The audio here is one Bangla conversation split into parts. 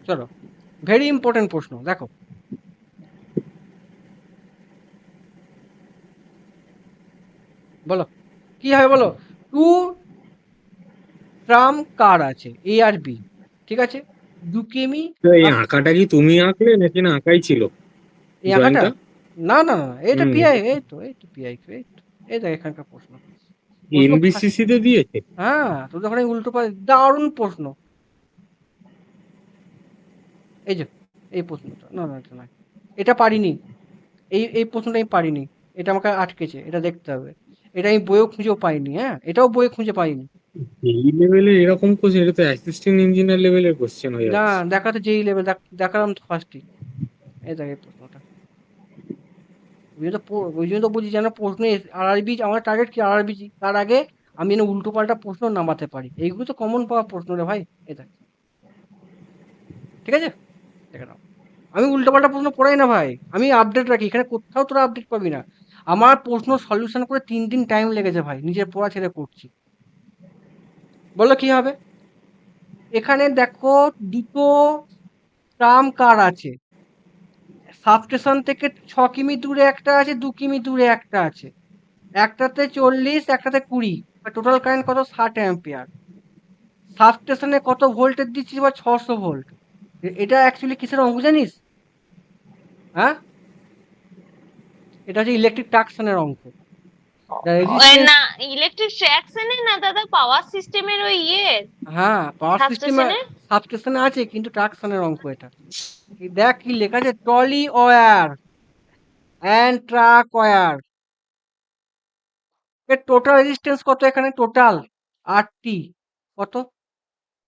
চলো, ভেরি ইম্পর্টেন্ট প্রশ্ন, দেখো। বলো কি হবে, বলো। টু ট্রাম কার আছে, এ আর বি, ঠিক আছে, 2 কিমি। তো এই আর আঁকাটা কি তুমি আঁকলে নাকি না আঁকাই ছিল এই আঁকাটা, ড্রয়িংটা? না না না, এটা হুম। পিআই, এই তো পিআই, এই দেখ এখানকার প্রশ্ন, প্রশ্ন এনবিসিসি তে দিয়েছে? হ্যাঁ, তো যখন উল্টো পাল্টা দারুণ প্রশ্ন। এই যে এই প্রশ্নটা, না না এটা নয়, এটা পারিনি, এই প্রশ্নটা আমি পারিনি, এটা আমাকে আটকেছে, এটা দেখতে হবে। এটা আমি বইও খুঁজেও পাইনি, হ্যাঁ, এটাও বইয়ে খুঁজে পাইনি। এই লেভেলের এরকম কোশ্চেন, এটা তো অ্যাসিস্ট্যান্ট ইঞ্জিনিয়ার লেভেলের কোশ্চেন হয়ে না, যাচ্ছে। দেখাতে যেই লেভেল, দেখালাম তো ফার্স্টই, এই দেখ এই প্রশ্নটা। ওই জন্য তো বলছি যেন প্রশ্ন আরআরবি, আমার টার্গেট কি আরআরবি, তার আগে আমি যেন উল্টো পাল্টা প্রশ্ন নামাতে পারি, এইগুলো তো কমন পাওয়া প্রশ্ন রে ভাই। এই দেখ, ঠিক আছে, দেখে নাও। আমি উল্টোপাল্টা প্রশ্ন পড়াই না ভাই, আমি আপডেট রাখি, এখানে কোথাও তোরা আপডেট পাবি না। আমার প্রশ্ন সলিউশন করে 3 দিন টাইম লেগেছে ভাই, নিজের পড়া ছেড়ে করছি। বলো কি হবে, এখানে দেখো দুটো ট্রাম কার আছে, সাবস্টেশন থেকে 6 কিমি দূরে একটা আছে, 2 কিমি দূরে একটা আছে, একটাতে 40, একটাতে 20, টোটাল কারেন্ট কত, 60 অ্যাম্পিয়ার। সাবস্টেশনে কত ভোল্টেজ দিচ্ছি, বা 600 ভোল্ট। এটা অ্যাকচুয়ালি কিসের অঙ্ক জানিস? হ্যাঁ, এটা হচ্ছে ইলেকট্রিক টাকশনের অঙ্ক। ওই রেজিস্ট্যান্স, না, ইলেকট্রিক ট্র্যাকশনে না দাদা, পাওয়ার সিস্টেমের ওই হ্যাঁ, পাওয়ার সিস্টেমে সাবস্টেশনে। সাবস্টেশনে আছে, কিন্তু ট্রাকশনের অঙ্ক এটা। দেখ কি লেখা আছে, trolley wire and truck wire এর টোটাল রেজিস্ট্যান্স কত, এখানে টোটাল আরটি কত,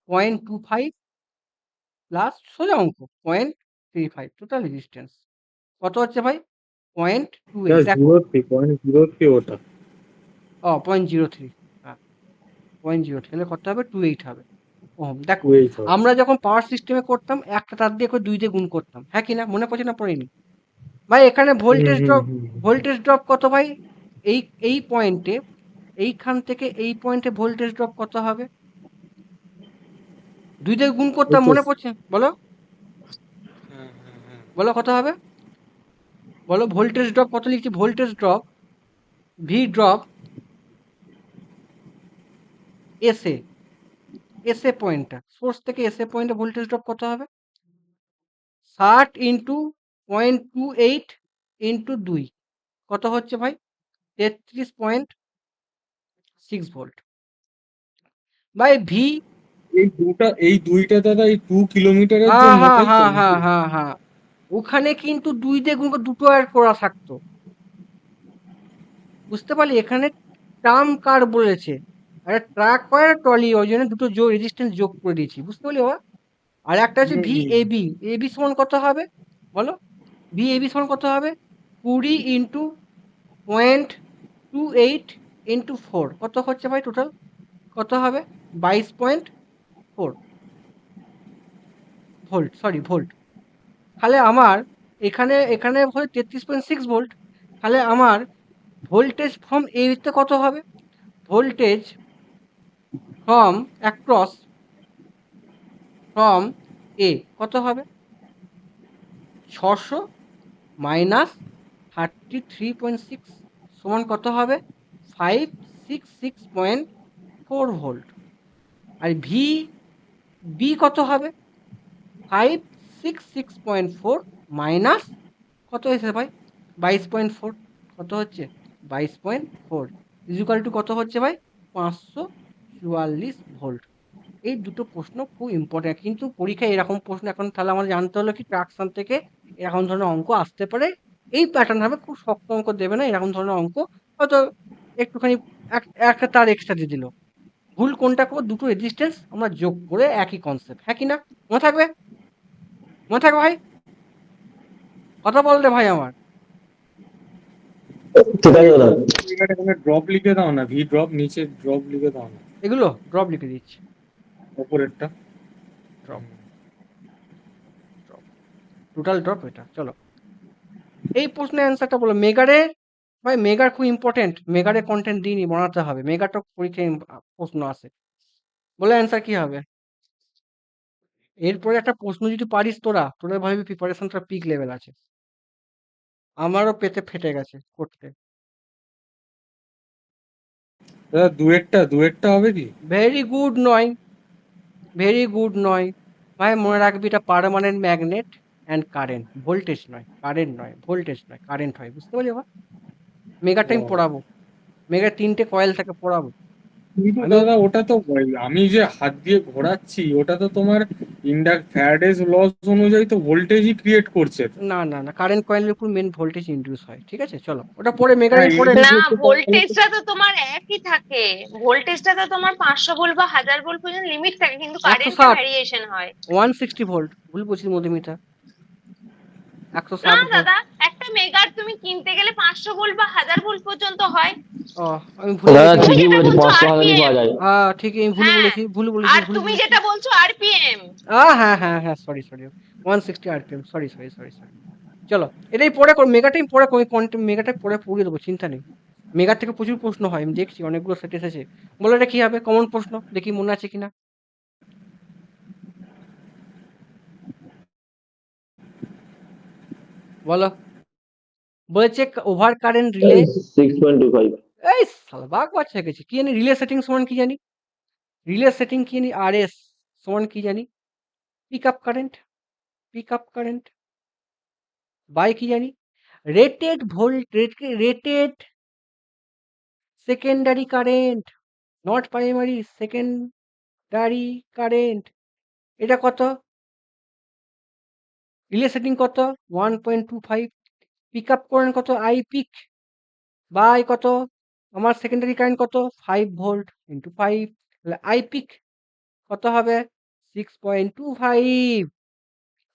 0.25 প্লাস সোজা অঙ্ক 0.35, টোটাল রেজিস্ট্যান্স কত হচ্ছে ভাই, 0.28, দেখো। 0.03 ওটা। 0.03, হ্যাঁ, 0.03 হলে কত হবে, 28 হবে। ও দেখো, 2.8 হবে। আমরা যখন পাওয়ার সিস্টেমে করতাম, একটা তার দিয়ে করে 2 দিয়ে গুণ করতাম, হ্যাঁ কি না, মনে পড়ছে না পড়েনি? ভাই এখানে হুম ভোল্টেজ হুম ড্রপ, হুম। ভোল্টেজ ড্রপ কত ভাই, এই এই পয়েন্টে, এইখান থেকে এই পয়েন্টে ভোল্টেজ ড্রপ কত হবে, 2 দিয়ে গুণ ওই করতাম, তো। মনে পড়ছে, বলো, হ্যাঁ হ্যাঁ হ্যাঁ। বলো কত হবে, বলো ভোল্টেজ ড্রপ কত লিখছি, voltage drop, V drop, SA, SA পয়েন্টটা, সোর্স থেকে এসএ পয়েন্টে ভোল্টেজ ড্রপ কত হবে, 60 ইন্টু 0.28 ইন্টু 2, কত হচ্ছে ভাই, 33.6 ভোল্ট। ভাই ভি, এই দুইটা দাদা এই 2 কিলোমিটারের হ্যাঁ জন্য, হ্যাঁ তাই তো হ্যাঁ হ্যাঁ নাকি? হ্যাঁ হ্যাঁ, ওখানে কিন্তু 2 দিয়ে গুণ করে দুটো অ্যাড করা থাকতো, বুঝতে পারলি, এখানে ট্রাম কার বলেছে, আরে ট্রাক হয় ট্রলি, ওই জন্য দুটো রেজিস্ট্যান্স যোগ করে দিয়েছি, বুঝতে পারলি বাবা। আর একটা হচ্ছে হুম V hmm. A B, A B সমান কত হবে, বলো, ভি এ বি সমান কত হবে, 20 ইন্টু 0.28 ইন্টু 4, কত হচ্ছে ভাই টোটাল, কত হবে, 22.4 ভোল্ট, সরি ভোল্ট। তাহলে আমার এখানে এখানে হয় 33.6 ভোল্ট, তাহলে আমার ভোল্টেজ ফ্রম এ তে কত হবে, voltage from across, from a কত হবে, 600 মাইনাস 33.6 সমান কত হবে, 566.4 ভোল্ট। আর ভি বি কত হবে, 566.4 মাইনাস কত হয়েছে ভাই, 22.4, কত হচ্ছে, 22.4 ইকুয়াল টু কত হচ্ছে ভাই, 544 ভোল্ট। এই দুটো প্রশ্ন খুব ইম্পর্টেন্ট, কিন্তু পরীক্ষায় এরকম প্রশ্ন এখন, তাহলে আমাদের জানতে হলো কি, ট্রাকশন থেকে এরকম ধরনের অঙ্ক আসতে পারে, এই প্যাটার্ন হবে, খুব শক্ত অঙ্ক দেবে না, এরকম ধরনের অঙ্ক হয়তো একটুখানি একটা তার এক্সট্রা দিয়ে দিল। ভুল কোনটা করবো, দুটো রেজিস্ট্যান্স আমরা যোগ করে, একই কনসেপ্ট, হ্যাঁ কি না, মনে থাকবে, মনে থাকবে ভাই, কথা বল রে ভাই আমার। ঠিক আছে দাদা। এখানে ড্রপ লিখে দাও না, ভি ড্রপ নিচে ড্রপ লিখে দাও না। এগুলো ড্রপ লিখে দিচ্ছি, ওপরেরটা। ড্রপ, ড্রপ, টোটাল ড্রপ এটা, চলো। এই প্রশ্নের অ্যান্সারটা বলো, মেগারে, ভাই মেগার খুব ইম্পর্টেন্ট, মেগারে কন্টেন্ট দিইনি, বানাতে হবে, মেগাটা পরীক্ষায় প্রশ্ন আসে, বলে অ্যান্সার কি হবে, এরপরে একটা প্রশ্ন যদি পারিস তোরা ভাববি প্রিপারেশনটা পিক লেভেল আছে। আমারও পেতে ফেটে গেছে করতে। দাদা দুয়েরটা হবে কি? ভেরি গুড নয়, ভেরি গুড নয়। ভাই মনে রাখবি এটা permanent magnet and current, voltage নয়, কারেন্ট নয়, ভোল্টেজ নয়, কারেন্ট হয়, বুঝতে পারলি এবার? মেগা টাইম ও, পড়াবো, মেগা 3টে কয়েল থাকে পড়াবো। কিন্তু আমি দাদা ওটা তো আমি যে হাত দিয়ে ঘোরাচ্ছি ওটা তো তোমার ফ্যারাডেজ লস অনুযায়ী তো ভোল্টেজই ক্রিয়েট করছে তো। না না না, কারেন্ট কয়েলের উপর মেন ভোল্টেজ ইন্ডিউস হয়, ঠিক আছে? চলো ওটা পরে মেগা হ্যাঁ টাইম পরে ইন্ডিউস না, হচ্ছে তাহলে তো। ভোল্টেজটা তো তোমার একই থাকে। ভোল্টেজটা তো তোমার 500 ভোল্ট বা 1000 ভোল্ট পর্যন্ত লিমিট থাকে, কিন্তু কারেন্টে 160, ভ্যারিয়েশন হয়। 160 ভোল্ট, ভুল বলছি মধুমিতা, না 160 ভোল্ট। দাদা, একটা মেগার তুমি কিনতে গেলে 500 ভোল্ট বা 1000 ভোল্ট পর্যন্ত হয়। ও, আমি ভুলে দাদা গেছি তুমি ঠিকই যেটা বলেছে, বলছো 500 1000 আরপিএম। পাওয়া যায়। হ্যাঁ ঠিকই, আমি ভুল হ্যাঁ, বলেছি, ভুল বলেছি, আর ভুল তুমি বলেছি। যেটা বলছো আরপিএম। হ্যাঁ হ্যাঁ হ্যাঁ, sorry sorry, 160 RPM, sorry sorry sorry sorry. চলো এটাই পরে মেগা টাইম পরে মেগা টাইম পরে পড়িয়ে দেবো, চিন্তা নেই। মেগা থেকে প্রচুর প্রশ্ন হয়, আমি দেখছি অনেকগুলো সেট এসেছে। বলো এটা কি হবে, কমন প্রশ্ন, দেখি মনে আছে কিনা। বলো, বলেছে ওভার কারেন্ট রিলে। 6.25। এই সালা বাগ বাচ্চা হয়ে গেছে, কি জানি রিলে সেটিং সমান কি জানি, রিলে সেটিং কি জানি, আর এস সমান কি জানি, pick up current, pick up current by কি জানি, rated volt, rated secondary current, not primary, secondary current. এটা কত, রিলে সেটিং কত, 1.25, পিক আপ কারেন্ট কত, আই পিক বাই কত, আমার সেকেন্ডারি কারেন্ট কত, 5 ভোল্ট ইন্টু 5, তাহলে আই পিক কত হবে, 6.25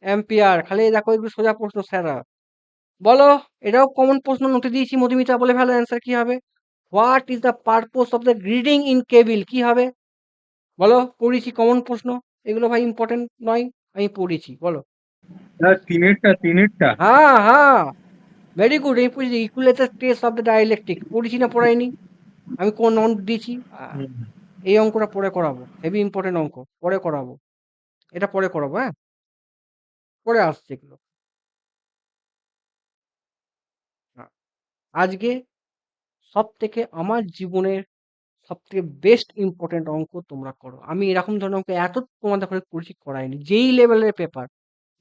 অ্যাম্পিয়ার। খালি দেখো এগুলো সোজা প্রশ্ন স্যারা। বলো, এটাও কমন প্রশ্ন নোটে দিয়েছি মধুমিতা, বলে ভালো অ্যান্সার কি হবে? What is the purpose of the grading in cable, কি হবে বলো? পড়েছি কমন প্রশ্ন, এগুলো ভাই ইম্পর্টেন্ট নয়, আমি পড়েছি, বলো। দাদা তিনেরটা। হ্যাঁ হ্যাঁ, ভেরি গুড, আমি পড়েছি ইকুইলেটার টেস্ট অফ দ্য ডাইইলেকট্রিক, পড়েছি না পড়াইনি? আমি কোন অঙ্ক দিয়েছি? হুম। এই অঙ্কটা পরে করাবো, হেভি ইম্পর্টেন্ট অঙ্ক, পরে করাবো, এটা পরে করাবো, হ্যাঁ পরে আসছে এগুলো। হ্যাঁ, আজকে সব থেকে আমার জীবনের সব থেকে বেস্ট ইম্পর্টেন্ট অঙ্ক তোমরা করো। আমি এরকম ধরনের অঙ্ক এত তোমাদের করে করেছি, করাইনি, যেই লেভেলের পেপার,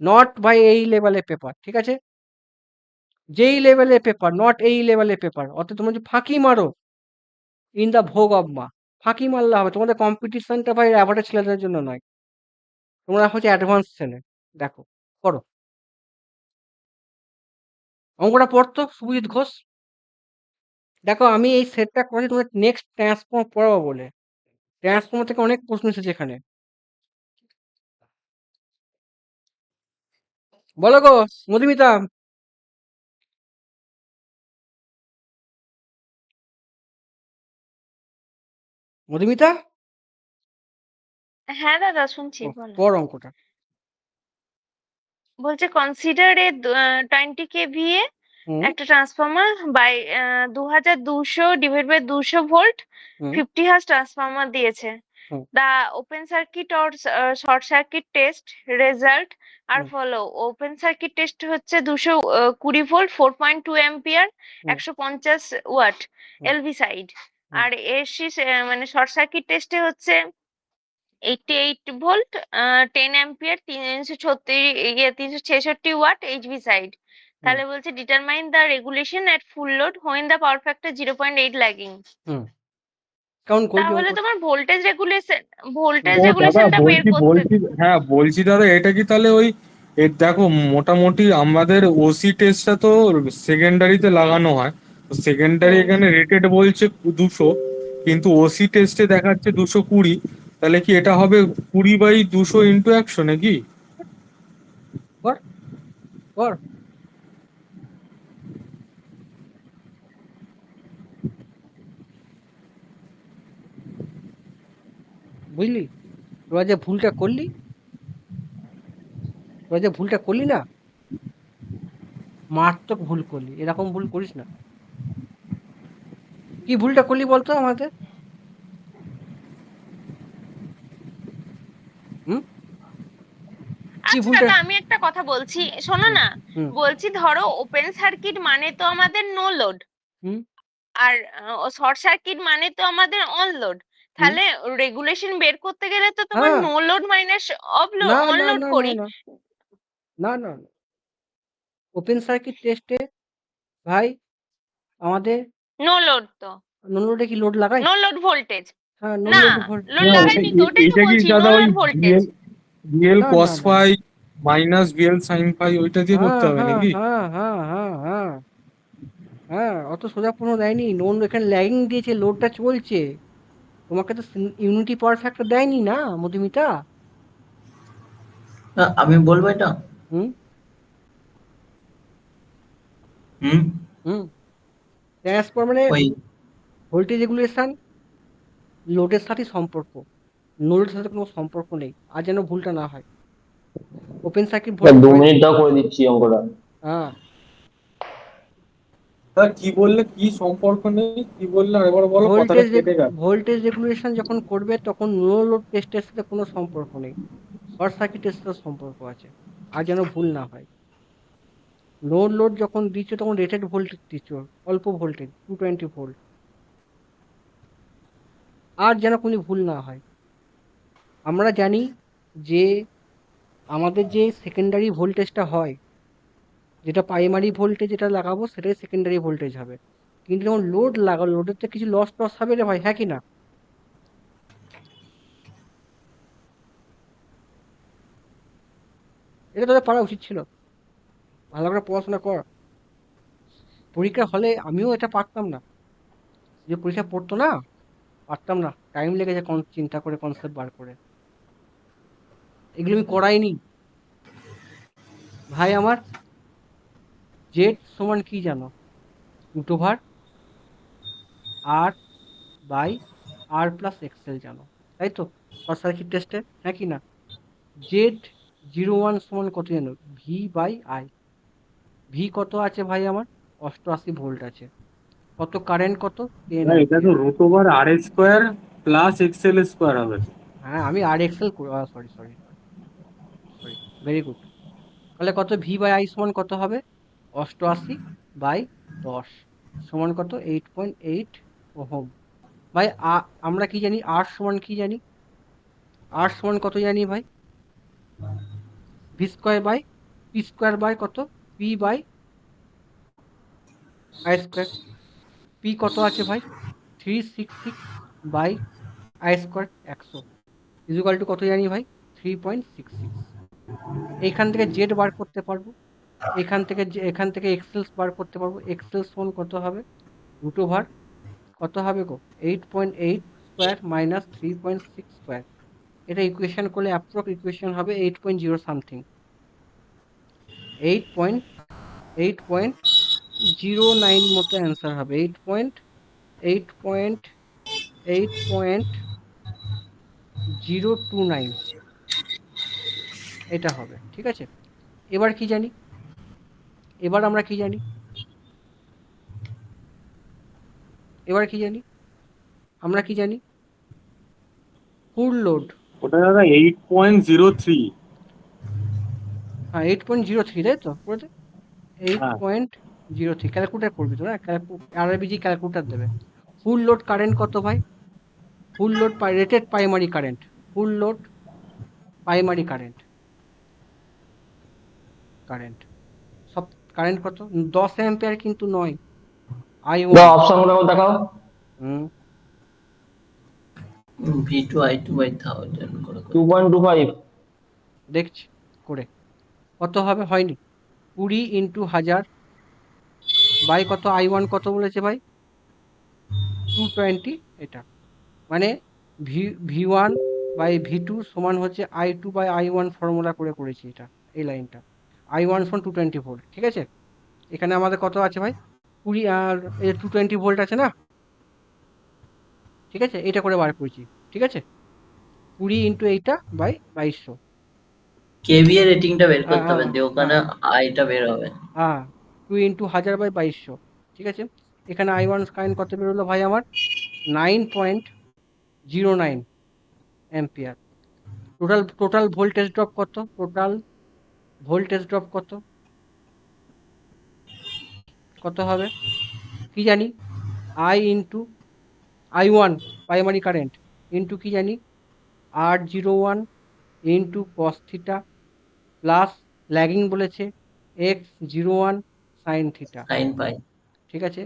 নট ভাই এই লেভেলের পেপার, ঠিক আছে? যেই লেভেলের পেপার, নট এই লেভেলের পেপার। অত তোমরা যদি ফাঁকি মারো, ইন দ্য ভোগ অফ মা, ফাঁকি মারলে হবে। তোমাদের কম্পিটিশনটা ভাই অ্যাভারেজ ছেলেদের জন্য নয়, তোমরা হচ্ছে অ্যাডভান্স ছেলে। দেখো, করো অঙ্কটা, পড়তো শুভজিৎ ঘোষ। দেখো আমি এই সেটটা করেছি তোমাদের নেক্সট ট্রান্সফর্ম পড়াবো বলে, ট্রান্সফর্ম থেকে অনেক প্রশ্ন এসেছে এখানে। বলো গো মধুমিতা, মধুমিতা, হ্যাঁ দাদা, শুনছি, ও, বলো। পড় অঙ্কটা। বলছে কনসিডার এ 20 কেভিএ হুম একটা transformer by 2200 divide by 200 volt, hmm 50 hertz transformer দিয়েছে। Hmm the open circuit or short circuit test result আর হুম ফলো। ওপেন সার্কিট টেস্ট হচ্ছে 220 volt, 4.2 ampere, hmm 150 watt, hmm LV side. Hmm আর এসি মানে শর্ট সার্কিট টেস্টে হচ্ছে 88 volt, 10 ampere, 366 watt, HV side. Hmm তাহলে বলছে determine the regulation at full load when the power factor 0.8 lagging. Hmm, কেমন করবি তাহলে অঙ্কটা? তোমার ভোল্টেজ ও দাদা রেগুলেশনটা বের বলছি করতে। বলছি হ্যাঁ বলছি দাদা, এটা কি তাহলে ওই দেখো মোটামুটি আমাদের ওসি টেস্টটা তো সেকেন্ডারিতে লাগানো হয়, সেকেন্ডারি হুম। এখানে রেটেড বলছে 200, কিন্তু ওসি টেস্টে দেখাচ্ছে 220। তাহলে কি এটা হবে 20/200 × 100 নাকি? কর, কর, বুঝলি? তোরা যে ভুলটা করলি, তোরা যে ভুলটা করলি না, মারাত্মক ভুল করলি, এরকম ভুল করিস না। কি ভুলটা করলি বলতো আমাদের? হুম, কি আচ্ছা ভুলটা? দাদা, আমি একটা কথা বলছি, শোনো হুম না। হুম বলছি ধরো ওপেন সার্কিট মানে তো আমাদের নো লোড, হুম আর শর্ট সার্কিট মানে তো আমাদের অন লোড। হুম তাহলে রেগুলেশন বের করতে গেলে তো তোমার হ্যাঁ, নো লোড মাইনাস অফ না অন না লোড না না করি। না না না না, ওপেন সার্কিট টেস্টে ভাই আমাদের নো লোড তো, নো লোডে কি লোড লাগাই? No load voltage. হ্যাঁ, নো না, লোড ভোল্ট। লোড না লাগাইনি তো, ওটাই তো এইটা কি বলছি, নো দাদা ওই লোড ভোল্টেজ। বিএল বিএল না কস না না, phi minus BL sine phi ওইটা দিয়ে হ্যাঁ করতে হবে হ্যাঁ নাকি? হ্যাঁ হ্যাঁ হ্যাঁ হ্যাঁ হ্যাঁ, অত সোজা কোনো দেয়নি। লোন এখানে ল্যাগিং দিয়েছে, লোডটা চলছে। তোমাকে তো ইউনিটি পাওয়ার ফ্যাক্টর দেয়নি না মধুমিতা। না, আমি বলবো এটা। হুম হুম। হুম, ট্রান্সফরমারের ওই ভোল্টেজ রেগুলেশন লোডের সাথে সম্পর্ক, লোডের সাথে কোনো সম্পর্ক নেই, আর যেন ভুলটা না হয়। Open circuit sir voltage 2 minute দাও, করে দিচ্ছি অঙ্কটা। হ্যাঁ, দাদা কি বললে, কি সম্পর্ক নেই, কি বললে আরেকবার বলো, কথাটা কেটে গেল। ভোল্টেজ রেগুলেশন যখন করবে তখন নো লোড টেস্টের সাথে কোনো সম্পর্ক নেই, শর্ট সার্কিটের সাথে সম্পর্ক আছে, আর যেন ভুল না হয়। নো লোড যখন দিচ্ছ তখন রেটেড ভোল্টেজ দিচ্ছ, অল্প ভোল্টেজ 220 ভোল্ট, আর যেন কোনো ভুল না হয়। আমরা জানি যে আমাদের যে সেকেন্ডারি ভোল্টেজটা হয়, যেটা প্রাইমারি ভোল্টেজ যেটা লাগাবো সেটাই সেকেন্ডারি ভোল্টেজ হবে। কিন্তু যখন লোড লাগাবো, লোডের তো কিছু লস টস হবে রে ভাই, হ্যাঁ কি না? এটা তোদের পারা উচিত ছিল, ভালো করে পড়াশোনা কর। পরীক্ষা হলে আমিও এটা পারতাম না, যে পরীক্ষা পড়তো না, পারতাম না, টাইম লেগেছে চিন্তা করে কনসেপ্ট বার করে, এগুলো আমি করাইনি। ভাই আমার জেড সমান কি জানো? Root over R by R plus X L জানো, তাই তো? শর্ট সার্কিট টেস্টে, হ্যাঁ কি না? জেড 01 সমান কত জানো? V by I. ভি কত আছে ভাই আমার? 88 ভোল্ট আছে। কত কারেন্ট? কত? 10 না, এটা তো ampere. Root over R square plus XL square হবে। হ্যাঁ, আমি আর XL, sorry sorry sorry, very good. তাহলে কত ভি বাই আই সমান কত হবে? 88/10 সমান কত? 8.8 ওহম। ভাই আমরা কি জানি? আর সমান কি জানি? আর সমান কত জানি ভাই? V square by P square by কত? P by I square. P কত আছে ভাই? 366/আই স্কোয়ার 100 ইকুয়াল টু কত জানি ভাই? 3.66। এইখান থেকে জেড বার করতে পারবো, এখান থেকে এক্সেল বার করতে পারবো। এক্সেল সমান কত হবে? রুট ওভার কত হবে গো? 8.8 স্কোয়ার মাইনাস 3.6 স্কোয়ার। এটা ইকুয়েশন করলে অ্যাপ্রক্স ইকুয়েশন হবে 8.0 সামথিং, 8.09 মতো অ্যান্সার হবে। 8.029 এটা হবে, ঠিক আছে? এবার কি জানি? এবার আমরা কি জানি? এবার কি জানি? আমরা কি জানি? Full load. ওটা দাদা 8.03। হ্যাঁ, 8.03, তাই তো? করে দে। হ্যাঁ 8.03 ক্যালকুলেটার করবি তো না? আরআরবিজি ক্যালকুলেটার দেবে। ফুল লোড কারেন্ট কত ভাই? ফুল load rated primary current, full load primary current, current সব কারেন্ট কত? 10 অ্যাম্পিয়ার কিন্তু নয়, আই দাও ওয়ান। অপশন গুলো দেখাও। হুম, V2 I2/1000 করে করতে। 2.25। দেখছি করে কত হবে, হয়নি। 20 × 1000 বাই কত? আই ওয়ান কত বলেছে ভাই? 220। এটা মানে V1/V2 সমান হচ্ছে I2/I1 ফর্মুলা করে করেছি এটা, এই লাইনটা। I1 সমান 220 ভোল্ট, ঠিক আছে? এখানে আমাদের কত আছে ভাই? 20, আর এই 220 ভোল্ট আছে না, ঠিক আছে? এটা করে বার করেছি, ঠিক আছে? 20 × 8/2200। কেভিএ রেটিংটা বের হ্যাঁ করতে হ্যাঁ হবে, দিয়ে ওখানে হ্যাঁ আইটা বের হবে। হ্যাঁ, 2 × 1000/2200, ঠিক আছে? এখানে I1 কারেন্ট কত বেরোলো ভাই আমার? 9.09 অ্যাম্পিয়ার। টোটাল ভোল্টেজ ড্রপ কত? টোটাল ভোল্টেজ ড্রপ কত হবে কি জানি, I1 প্রাইমারি কারেন্ট ইন্টু কি জানি R01 into cos theta plus lagging বলেছে X01 sine theta. Sine pi. ঠিক আছে,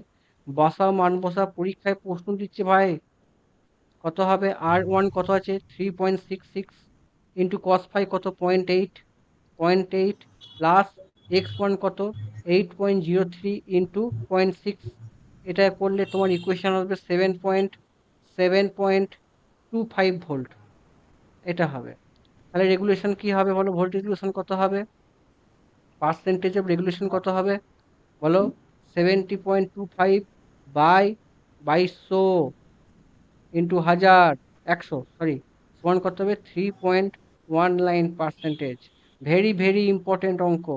বসাও মান বসা, পরীক্ষায় প্রশ্ন দিচ্ছে ভাই। কত হবে R1 কত আছে 3.66 ইন্টু কস ফাই কত 0.8 প্লাস X1 কত 8.03 ইন্টু 0.6, এটা করলে তোমার ইকুয়েশন হবে 7.25 ভোল্ট, এটা হবে। তাহলে রেগুলেশন কি হবে বলো, ভোল্ট রেগুলেশন কত হবে, পার্সেন্টেজ অফ রেগুলেশন কত হবে বলো, 70.25 বাই 2200 ইন্টু 100 সরি সমান কত হবে 3.19%। ভেরি ভেরি ইম্পর্টেন্ট অঙ্ক।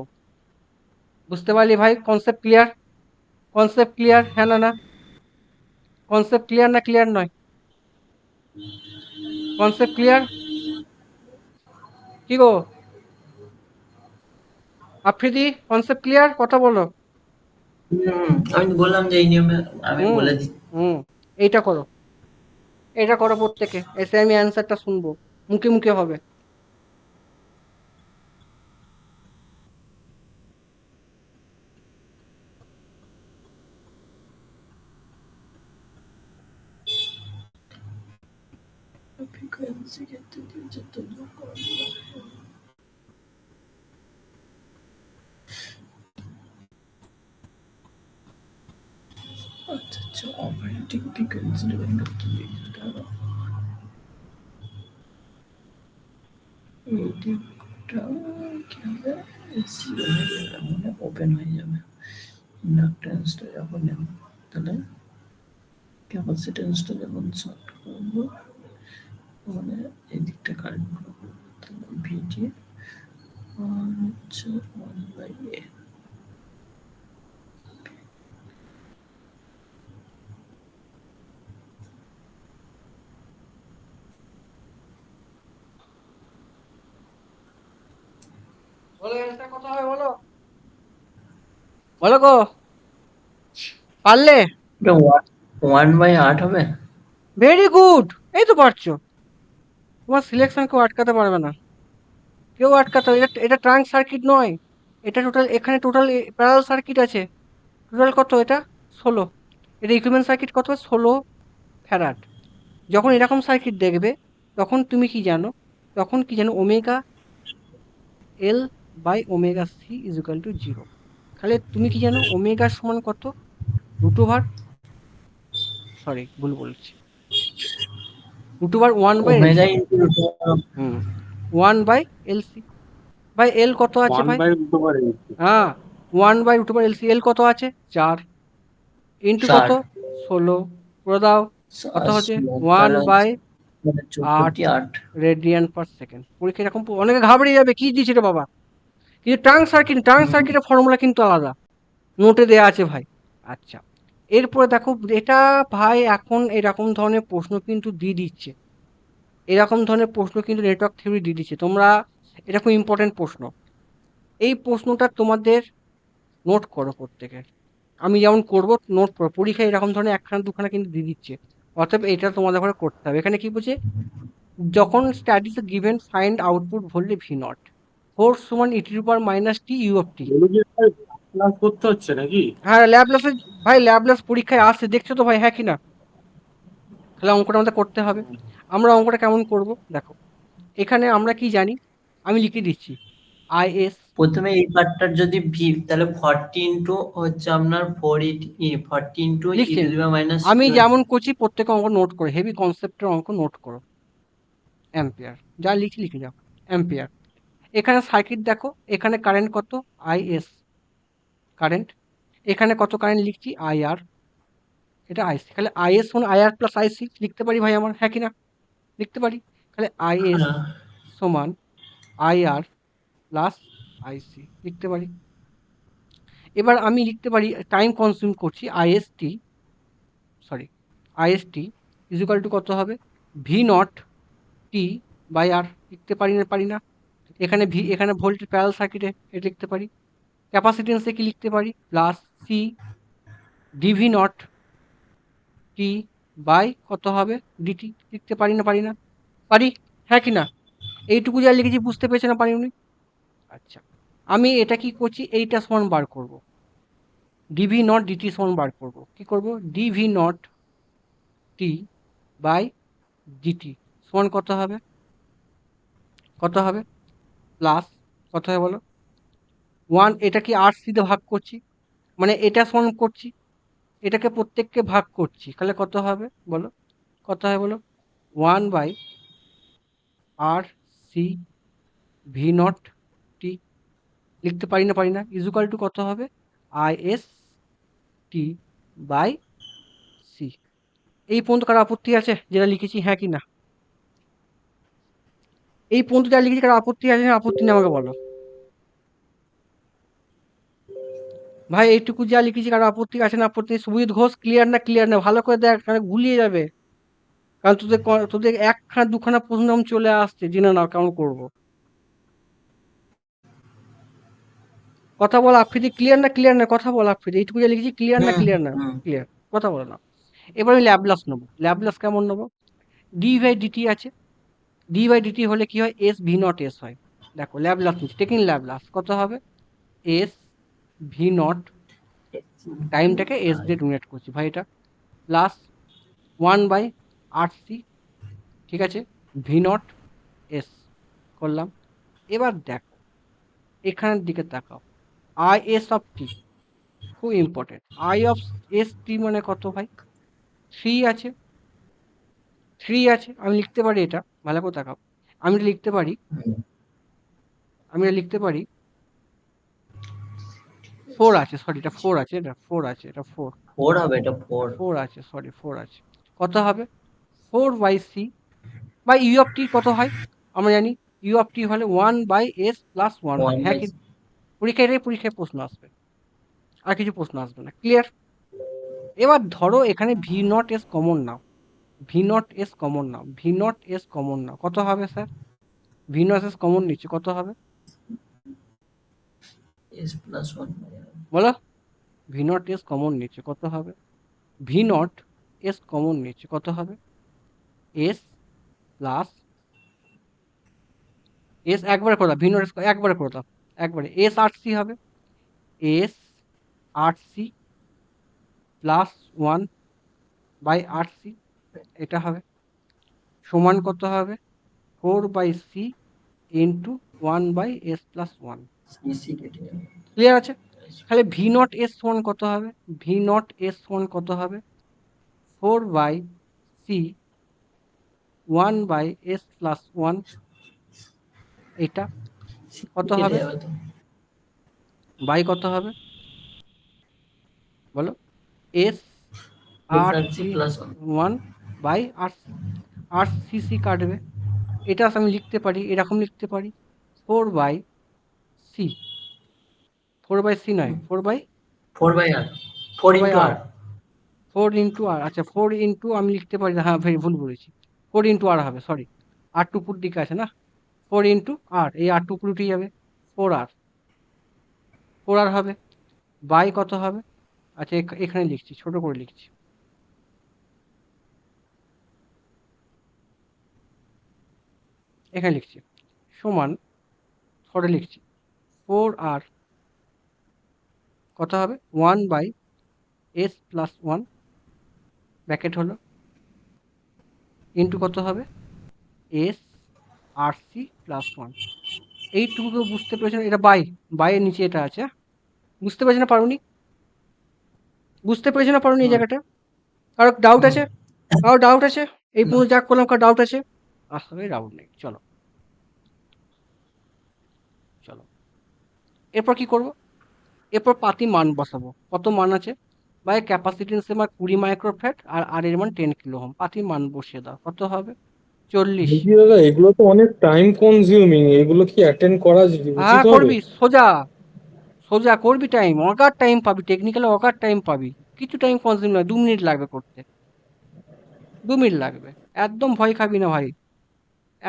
বুঝতে পারলি ভাই? Concept clear? কনসেপ্ট ক্লিয়ার, হ্যাঁ না না? কনসেপ্ট ক্লিয়ার না ক্লিয়ার নয়? Concept clear? কি গো আফ্রিদি, কনসেপ্ট ক্লিয়ার? কথা বলো। আমি তো বললাম যে এই নিয়মে আমি হুম বলে দিচ্ছি। হুম এইটা করো, এটা করো প্রত্যেকে, এসে আমি অ্যান্সারটা শুনবো, মুখে মুখে হবে। আচ্ছা আচ্ছা, অপারেটিং ফ্রিকোয়েন্সি ডিপেন্ড করতে এইটা কি হবে, জিরো হয়ে যাবে, মানে ওপেন হয়ে যাবে। ইন্ডাকটেন্সটা যখন নেব তাহলে ক্যাপাসিটেন্সটা যখন শর্ট করবো মানে এই দিকটা কারেন্ট করবো, তাহলে ভিটি হচ্ছে 1/a। বলো অ্যান্সার কত হবে বলো, বলো গো, পারলে? এটা 1/8 হবে। ভেরি গুড, এই তো পারছো। তোমার সিলেকশন কেউ আটকাতে পারবে না, কেউ আটকাতে, এটা ট্রাঙ্ক সার্কিট নয়, এটা টোটাল, এখানে টোটাল প্যারালাল সার্কিট আছে। টোটাল কত এটা 16, এটা ইকুইভ্যালেন্ট সার্কিট কত 16 ফ্যারাড। যখন এরকম সার্কিট দেখবে তখন তুমি কি জানো, তখন কি জানো omega L by omega C is equal to 0। তাহলে তুমি কি জানো ওমেগা সমান কত, রুট ওভার, সরি ভুল বলছি, root over 1/LC। Omega into hmm, 1/LC by L কত আছে ভাই, 1/√8। হ্যাঁ 1/√LC, এল কত আছে 4 ইন্টু কত 4 16 করে দাও, কত হচ্ছে 1/8 14/8। Radian per second. পরীক্ষা এরকম অনেকে ঘাবড়ে যাবে, কি দিচ্ছে রে বাবা, কিন্তু ট্রাঙ্ক সার্কিটের ফর্মুলা কিন্তু আলাদা, নোটে দেয়া আছে ভাই। আচ্ছা, এরপরে দেখো, এটা ভাই এখন এরকম ধরনের প্রশ্ন কিন্তু দিয়ে দিচ্ছে, এরকম ধরনের প্রশ্ন কিন্তু নেটওয়ার্ক থিওরি দিয়ে দিচ্ছে তোমরা, এটা খুব ইম্পর্টেন্ট প্রশ্ন। এই প্রশ্নটা তোমাদের নোট করো প্রত্যেকে, আমি যেমন করব নোট করো, পরীক্ষায় এরকম ধরনের একখানা দুখানা কিন্তু দিয়ে দিচ্ছে, অতএব এটা তোমাদের ঘরে করতে হবে। এখানে কি বলছে, যখন স্ট্যাটিস given find output voltage V naught, force সমান e⁻t u of T. Class করতে হচ্ছে নাকি? হ্যাঁ ল্যাবলেসে, ভাই ল্যাবলেস পরীক্ষায় আসছে, দেখছো তো ভাই, হ্যাঁ কি না? তাহলে অঙ্কটা আমাদের করতে হবে। আমরা অঙ্কটা কেমন করব দেখো, এখানে আমরা কি জানি, আমি লিখে দিচ্ছি আইএস। প্রথমে এই পার্টটার যদি ভি, তাহলে 40 ইনটু হচ্ছে আপনার 40 ইনটু লিখছি e⁻t। আমি যেমন করছি, প্রত্যেক অঙ্ক নোট করে, হেভি কনসেপ্টের অঙ্ক নোট করো। অ্যাম্পিয়ার, যা লিখি লিখে যাও, অ্যাম্পিয়ার। এখানে সার্কিট দেখো, এখানে কারেন্ট কত আইএস কারেন্ট, এখানে কত কারেন্ট লিখছি আইআর, এটা আইসি। তাহলে আইএস সমান আইআর প্লাস আইসি লিখতে পারি ভাই আমার, হ্যাঁ কি না? লিখতে পারি। তাহলে আইএস হ্যাঁ, সমান আইআর প্লাস আইসি লিখতে পারি। এবার আমি লিখতে পারি, টাইম কনজিউম করছি, IST sorry IST is equal to কত হবে ভি নট টি বাই আর, লিখতে পারি না পারি না? এখানে এখানে ভোল্টেজ প্যারালাল সার্কিটে এটা লিখতে পারি। ক্যাপাসিটেন্সে কি লিখতে পারি? Plus C DV not T by কত হবে? ডিটি লিখতে পারি না পারি না? পারি, হ্যাঁ কি না? এইটুকু যা লিখেছি বুঝতে পেরেছে না পারিনি? আচ্ছা, আমি এটা কি করছি, এইটা সমান বার করব, ডিভি নট ডিটি সমান বার করব। কি করব? DV not T by DT সমান কত হবে? কত হবে? প্লাস কত হবে বলো? 1, এটা কি আর সি দিয়ে ভাগ করছি, মানে এটা সমান করছি, এটাকে প্রত্যেককে ভাগ করছি, তাহলে কত হবে বলো? কত হবে বলো? 1 by R C V naught T লিখতে পারি না পারি না? ইজুকাল টু কত হবে? I S T by C. এই পর্যন্ত কারো আপত্তি আছে যেটা লিখেছি, হ্যাঁ কি না? এই পর্যন্ত যা লিখেছি কারো আপত্তি আছে না? আপত্তি নেই আমাকে বলো ভাই। এইটুকু যা লিখেছি কারো আপত্তি আছে না? আপত্তি নেই। সুজিত ঘোষ, ক্লিয়ার না? ক্লিয়ার না? ভালো করে দেখ, কারণ গুলিয়ে যাবে। কারণ তোদের তোদের একখানা দুখানা প্রশ্ন এরকম চলে আসছে, জেনে নাও কেমন করবো। কথা বল আফ্রিদি, ক্লিয়ার না? ক্লিয়ার না? কথা বল আফ্রিদি, এইটুকু যা লিখেছি ক্লিয়ার না? হুম ক্লিয়ার না? হুম ক্লিয়ার, কথা বলো না। এবার আমি ল্যাবলাস নেবো। ল্যাবলাস কেমন নেবো? ডি বাই ডিটি আছে, ডি বাই ডিটি হলে কি হয়? এস ভি নট এস হয়। দেখো ল্যাবলাস নিচ্ছি, টেকিং ল্যাবলাস, কত হবে? এস ভি নট, টাইমটাকে এস দিয়ে ডোনেট করছি ভাই, এটা প্লাস 1 বাই আর সি, ঠিক আছে, ভি নট এস করলাম। এবার দেখো এখানের দিকে তাকাও, আই এস অফ টি, খুব important. I of S T মানে কত ভাই? 3 আছে, 3 আছে। আমি লিখতে পারি এটা, ভালো করে তাকাও, আমি এটা লিখতে পারি, হুম। আমি এটা লিখতে পারি 4 আছে, সরি এটা 4 আছে, এটা 4 আছে, এটা 4, 4 হবে, এটা 4। 4 আছে, সরি 4 আছে। কত হবে? 4 by C by U of T কত হয় আমরা জানি? ইউ অফ টি হলে 1 বাই এস প্লাস 1 হয়, 1 হ্যাঁ বাই কি? পরীক্ষায় প্রশ্ন আসবে, আর কিছু প্রশ্ন আসবে না, ক্লিয়ার? এবার ধরো এখানে ভি নট এস কমন নাও, ভি নট এস কমন নাও, ভি নট এস কমন নাও, কত হবে sir? V naught S common নিচ্ছে, কত হবে এস প্লাস 1। বলো? ভি নট এস কমন নিচ্ছে, কত হবে? ভি নট এস কমন নিচ্ছে, কত হবে? এস প্লাস এস, একবারে করে দাও, ভি নট এস একবারে করে দাও, একবারে এস আর সি হবে, S R C plus 1 by R C, এটা হবে সমান কত হবে? 4 by C into 1 by S plus 1। CC কেটে যাবে। ক্লিয়ার আছে? তাহলে ভি নট এস সমান কত হবে? ভি নট এস সমান কত হবে? 4 by C 1 by S plus 1, এটা কত কেটে হবে? যাবে তো। বাই কত হবে বলো? S S R R C C plus 1। 1 by R C, R C C কাটবে, এটা আমি লিখতে পারি, এরকম লিখতে পারি 4 বাই সি, 4 বাই সি নয়, 4 by 4 by R, 4 4 by into R, R. 4 into R, আচ্ছা 4 ইন্টু আমি লিখতে পারি, হ্যাঁ ভেরি ভুল বলেছি, 4 ইন্টু আর হবে, সরি, আর টুকুর দিকে আছে না, 4 ইন্টু আর, এই আর টুকুর উঠে যাবে, 4 আর, 4 আর হবে, বাই কত হবে? আচ্ছা এখানে লিখছি, ছোট করে লিখছি, এখানে লিখছি সমান, ধরে লিখছি 4 আর কত হবে? 1 বাই এস প্লাস 1 ব্র্যাকেট হলো, ইন্টু কত হবে? S R C plus 1। এইটুকু বুঝতে পেরেছেন? এটা বাই, বাইয়ের নিচে এটা আছে, বুঝতে পেরেছেন না পারোনি? বুঝতে পেরেছেন না পারোনি এই হুম জায়গাটা? কারো ডাউট হুম। আছে? কারো ডাউট আছে? এই না। পর্যন্ত যা করলাম কারো ডাউট আছে? আসলে ডাউট নেই, চলো চলো। এরপর কি করব? এরপর পাতি মান বসাবো, কত মান আছে? বাই ক্যাপাসিটেন্সের মান 20 মাইক্রোফ্যাট আর আর এর মান 10 কিলো ওহম, পাতি মান বসিয়ে দাও, কত হবে? 40। বলছি দাদা এগুলো তো অনেক টাইম কনজিউমিং, এগুলো কি অ্যাটেন্ড করা উচিত হ্যাঁ হবে? করবি, সোজা সোজা করবি, টাইম অগার টাইম পাবি, টেকনিক্যালি অগার টাইম পাবি, কিছু টাইম কনজিউম নয়, 2 মিনিট লাগবে করতে, 2 মিনিট লাগবে, একদম ভয় খাবি না ভাই,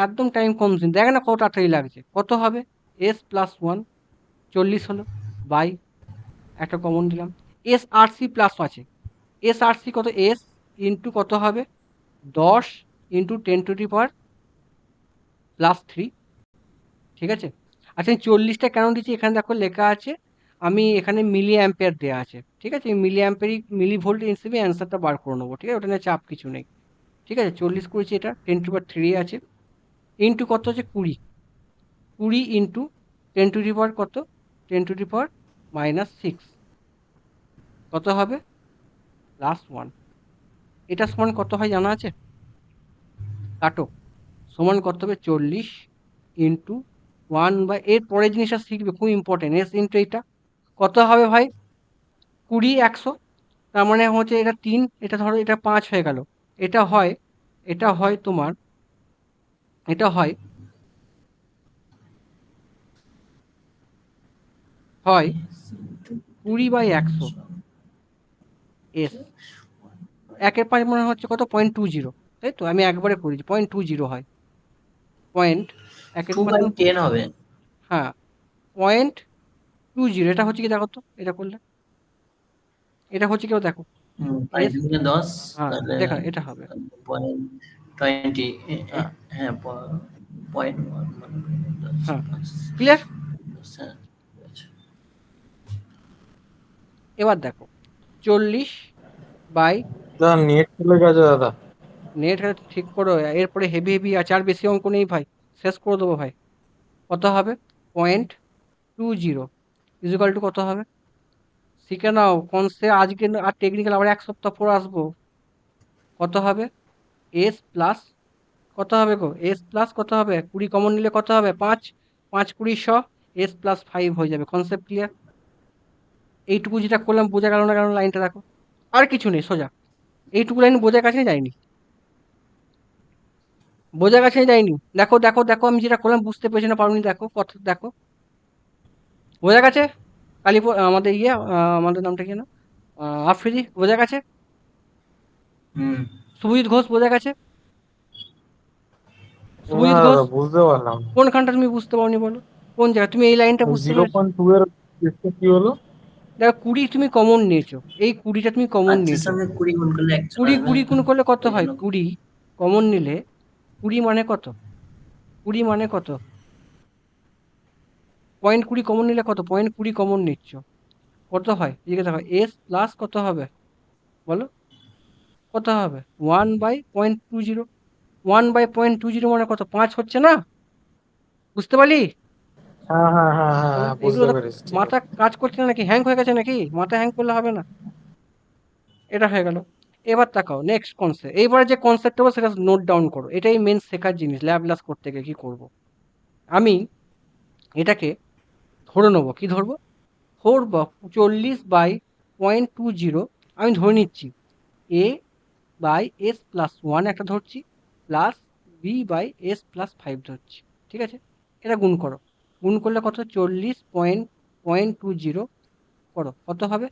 একদম টাইম কনজিউম। দেখ না কত তাড়াতাড়ি লাগছে। কত হবে? এস প্লাস ওয়ান 40 হলো বাই একটা কমন দিলাম। এস আর সি প্লাস আছে। এস আর সি কত? এস ইন্টু কত হবে? 10 ইন্টু 10⁻³ ঠিক আছে? আচ্ছা এই 40টা কেন দিচ্ছি? এখানে দেখো লেখা আছে, আমি এখানে মিলি অ্যাম্পিয়ার দেওয়া আছে। ঠিক আছে? মিলি অ্যাম্পিয়ারই মিলি ভোল্ট হিসেবে অ্যান্সারটা বার করে নেবো। ঠিক আছে? ওটা নিয়ে চাপ কিছু নেই। ঠিক আছে? 40 করেছি, এটা 10⁻³ আছে, ইন্টু কত হচ্ছে 20। 20 ইন্টু 10⁻³ কত? 10⁻⁻6 কত হবে? +1। এটা সমান কত হয় জানা আছে? কাটো। সমান কত হবে? 40 ইন্টু 1 এর পরের জিনিসটা শিখবে, খুব ইম্পর্টেন্ট। এস ইন্টু এইটা কত হবে ভাই? 20 100, তার মানে হচ্ছে এটা 3, এটা ধরো এটা 5 হয়ে গেল। এটা হয়, এটা হয় তোমার, এটা হয় 20/100 এস। 1/5 মনে হচ্ছে কত? 0.20, তাই তো? আমি একবারে করেছি, 0.20 হয়। পয়েন্ট 1/5 2/10 হবে। হ্যাঁ, 0.20। এটা হচ্ছে কি দেখো তো, এটা করলে এটা হচ্ছে কেউ দেখো। এস 5×10 হ্যাঁ, তাহলে দেখা এটা হবে। 0.20 হ্যাঁ হ্যাঁ 0.1 মানে 10 হ্যাঁ, 5 ক্লিয়ার? হ্যাঁ আচ্ছা। এবার দেখো 40 বাই, দাদা নেট চলে গেছে দাদা। নেট ঠিক করো, এরপরে হেভি হেভি আছে, আর বেশি অঙ্ক নেই ভাই, শেষ করে দেবো ভাই। কত হবে? 0.20 ইজিক্যাল টু কত হবে? শিখে নাও কনসে, আজকে আর টেকনিক্যাল আবার 1 সপ্তাহ পর আসবো। কত হবে? এস প্লাস কত হবে গো? এস প্লাস কত হবে? 20 কমন নিলে কত হবে? 5, 5 20 এস প্লাস 5 হয়ে যাবে। Concept clear? এইটুকু যেটা করলাম বোঝা গেল না? কারণ লাইনটা দেখো, আর কিছু নেই, সোজা এইটুকু লাইন বোঝার কাছে যায়নি, বোঝার কাছে যায়নি। দেখো দেখো দেখো, আমি যেটা করলাম বুঝতে পেরেছি না পারোনি? দেখো কত, দেখো বোঝা গেছে? আমাদের ইয়ে আমাদের নামটা কি না, আফ্রিদি বোঝা গেছে? হুম শুভজিৎ ঘোষ বোঝা গেছে? না শুভজিৎ ঘোষ দাদা বুঝতে পারলাম না। কোনখানটা তুমি বুঝতে পারোনি বলো? কোন জায়গায় তুমি এই লাইনটা বুঝতে জিরো পেরেছো? পয়েন্ট টু এর কেসটা কি হলো? দেখো 20 তুমি কমন নিয়েছো, এই 20টা তুমি কমন আচ্ছা নিয়েছো। সঙ্গে 20 গুণ করলে 100 কুড়ি আসবে, কুড়ি গুণ করলে কত ওই হয়? জন্য 20 কমন নিলে 20 মানে কত? 20 মানে কত? 0.20 কমন নিলে কত? 0.20 কমন নিচ্ছ, কত হয়? এদিকে দেখো, এস প্লাস কত হবে বলো? কত হবে? 1/0.20। 1/0.20 মানে কত? 5 হচ্ছে না? বুঝতে পারলি? হ্যাঁ হ্যাঁ হ্যাঁ হ্যাঁ হ্যাঁ, এগুলো বুঝতে তো পেরেছি, ঠিক মাথা আছে। কাজ করছে না নাকি? হ্যাং হয়ে গেছে নাকি? মাথা হ্যাং করলে হবে না। এটা হয়ে গেল। এবার তাকাও নেক্সট কনসেপ্ট, এইবারে যে কনসেপ্ট হবে সেটা নোট ডাউন করো। এটাই মেন শেখার জিনিস। ল্যাব করতে গিয়ে কি করব, আমি এটাকে ধরে নেবো। কি ধরবো? 40/0.20 আমি ধরে নিচ্ছি A by S plus one একটা ধরছি, plus B by S plus 5 ধরছি। ঠিক আছে? এটা গুণ করো। গুণ করলে কত? 40.20 করো, কত হবে?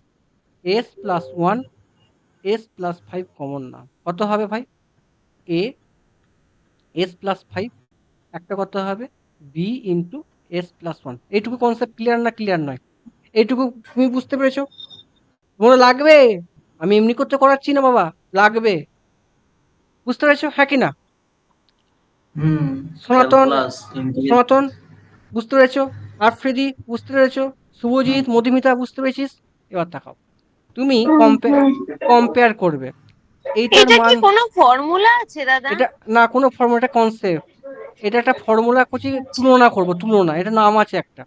S plus one, S plus 5 common না, কত হবে ভাই? এ এস প্লাস 5 একটা কত হবে? B into S plus one. এইটুকু কনসেপ্ট ক্লিয়ার না ক্লিয়ার নয়? এইটুকু তুমি বুঝতে পেরেছো? মনে লাগবে? আমি এমনি করতে করাচ্ছি না বাবা, লাগবে। বুঝতে পেরেছো হ্যাঁ কি না? হুম সনাতন, ক্যালকুলাস ইন্টিগ্রেট। সনাতন বুঝতে পেরেছো? আফ্রিদি বুঝতে পেরেছো? হুম শুভজিৎ, মধুমিতা বুঝতে পেরেছিস? এবার তাকাও, তুমি কম্পেয়ার করবে এইটার এটা কি মান। কোনো ফর্মুলা আছে দাদা? এটা না কোনো ফর্মুলা, এটা কনসেপ্ট। এটা একটা ফর্মুলা করছি, তুলনা করব, তুলনা, এটা নাম আছে একটা।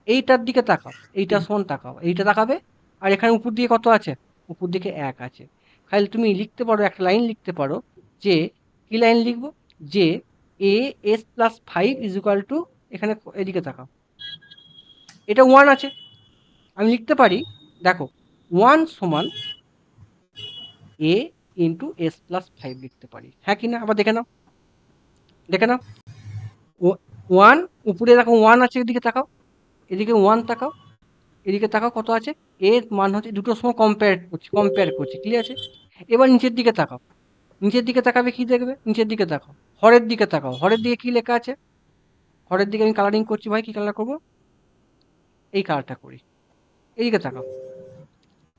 এইটার দিকে তাকাও, এইটা সমান তাকাও, এইটা তাকাবে। আর এখানে উপর দিকে কত আছে? উপর দিকে 1 আছে। খালি তুমি লিখতে পারো, একটা লাইন লিখতে পারো যে, কি লাইন লিখবো? যে A S plus 5 is equal two, এখানে এদিকে তাকাও, এটা 1 আছে। আমি লিখতে পারি, দেখো 1 সমান এ ইন্টু এস প্লাস 5 লিখতে পারি, হ্যাঁ কি না? আবার দেখে নাও, দেখে নাও। 1 উপরে দেখো 1 আছে, এদিকে তাকাও, এদিকে 1 তাকাও, এদিকে তাকাও কত আছে? এর মান হচ্ছে, দুটোর সময় কম্পেয়ার করছি, ক্লিয়ার আছে? এবার নিচের দিকে তাকাও, নিচের দিকে তাকাবে কি দেখবে? নিচের দিকে তাকাও, হরের দিকে তাকাও, হরের দিকে কি লেখা আছে? হরের দিকে আমি কালারিং করছি ভাই, কি কালার করবো? এই কালারটা করি। এইদিকে তাকাও,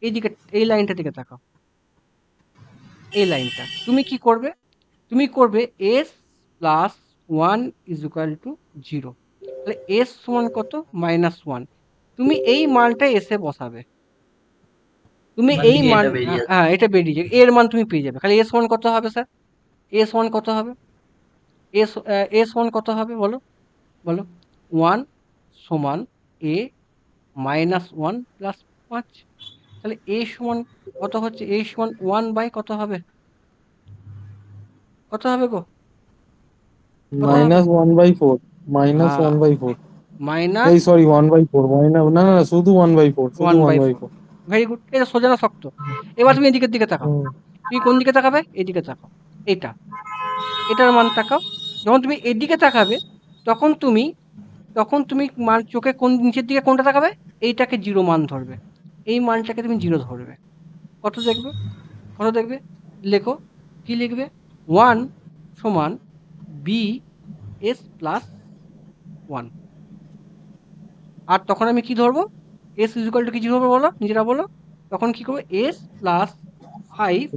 এইদিকে, এই লাইনটার দিকে তাকাও, এই লাইনটা। তুমি কি করবে? তুমি করবে S plus one is equal two zero. তাহলে এস সমান কত? -1। তুমি এই মানটা এসে বসাবে। তুমি ওখান এই থেকে মান, এটা বেরিয়ে আসবে। হ্যাঁ এটা বেরিয়ে যাবে, এর মান তুমি পেয়ে যাবে। খালি এস ওয়ান কত হবে স্যার? এস ওয়ান কত হবে? এস এস ওয়ান কত হবে বলো? বলো। ওয়ান সমান এ -1 প্লাস 5। তাহলে এ সমান কত হচ্ছে? এ সমান 1 কত হবে? কত হবে গো? কত হবে? -1/4, হ্যাঁ, -1/4। মাইনাস এই সরি, 1/4, না না না, শুধু 1/4, শুধু 1/4। 1/4। ভেরি গুড, এটা সোজা না শক্ত? এবার তুমি এদিকের দিকে তাকাও। হুম। তুমি কোন দিকে তাকাবে? এদিকে তাকাও। এটা, এটার মান তাকাও। যখন তুমি এদিকে তাকাবে, তখন তুমি মান চোখে কোন নিচের দিকে কোনটা তাকাবে? এইটাকে জিরো মান ধরবে, এই মানটাকে তুমি জিরো ধরবে। কত দেখবে? কত দেখবে? লেখো, কি লিখবে? 1 সমান বি এস প্লাস 1। আর তখন আমি কি ধরবো? এস ইজ টু কি ধরবো বলো, নিজেরা বলো। তখন কি করবো? S plus 5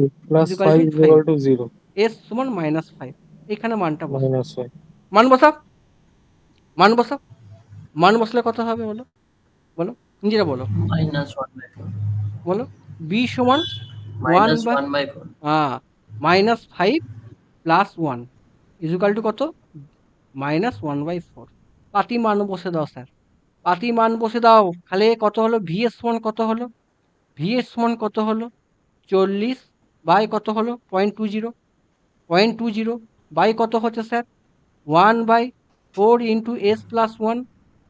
is equal two +5 5। = 0, S সমান -5। এখানে মানটা বসাও। -5। মান বসাও, মান বসাও। মান বসলে কত হবে বলো? বলো, নিজেরা বলো, -1/4, বলো। বি সমান 1 by, -1/4। -5 plus 1 is equal to কত? -1/4। পাতি মান বসে দাও স্যার, পাতি মান বসে দাও। খালি কত হলো? ভি এস সমান কত হলো? ভি এস সমান কত হলো? 40 বাই কত হলো? 0.20। 0.20 বাই কত হচ্ছে স্যার? 1/4 into S plus 1।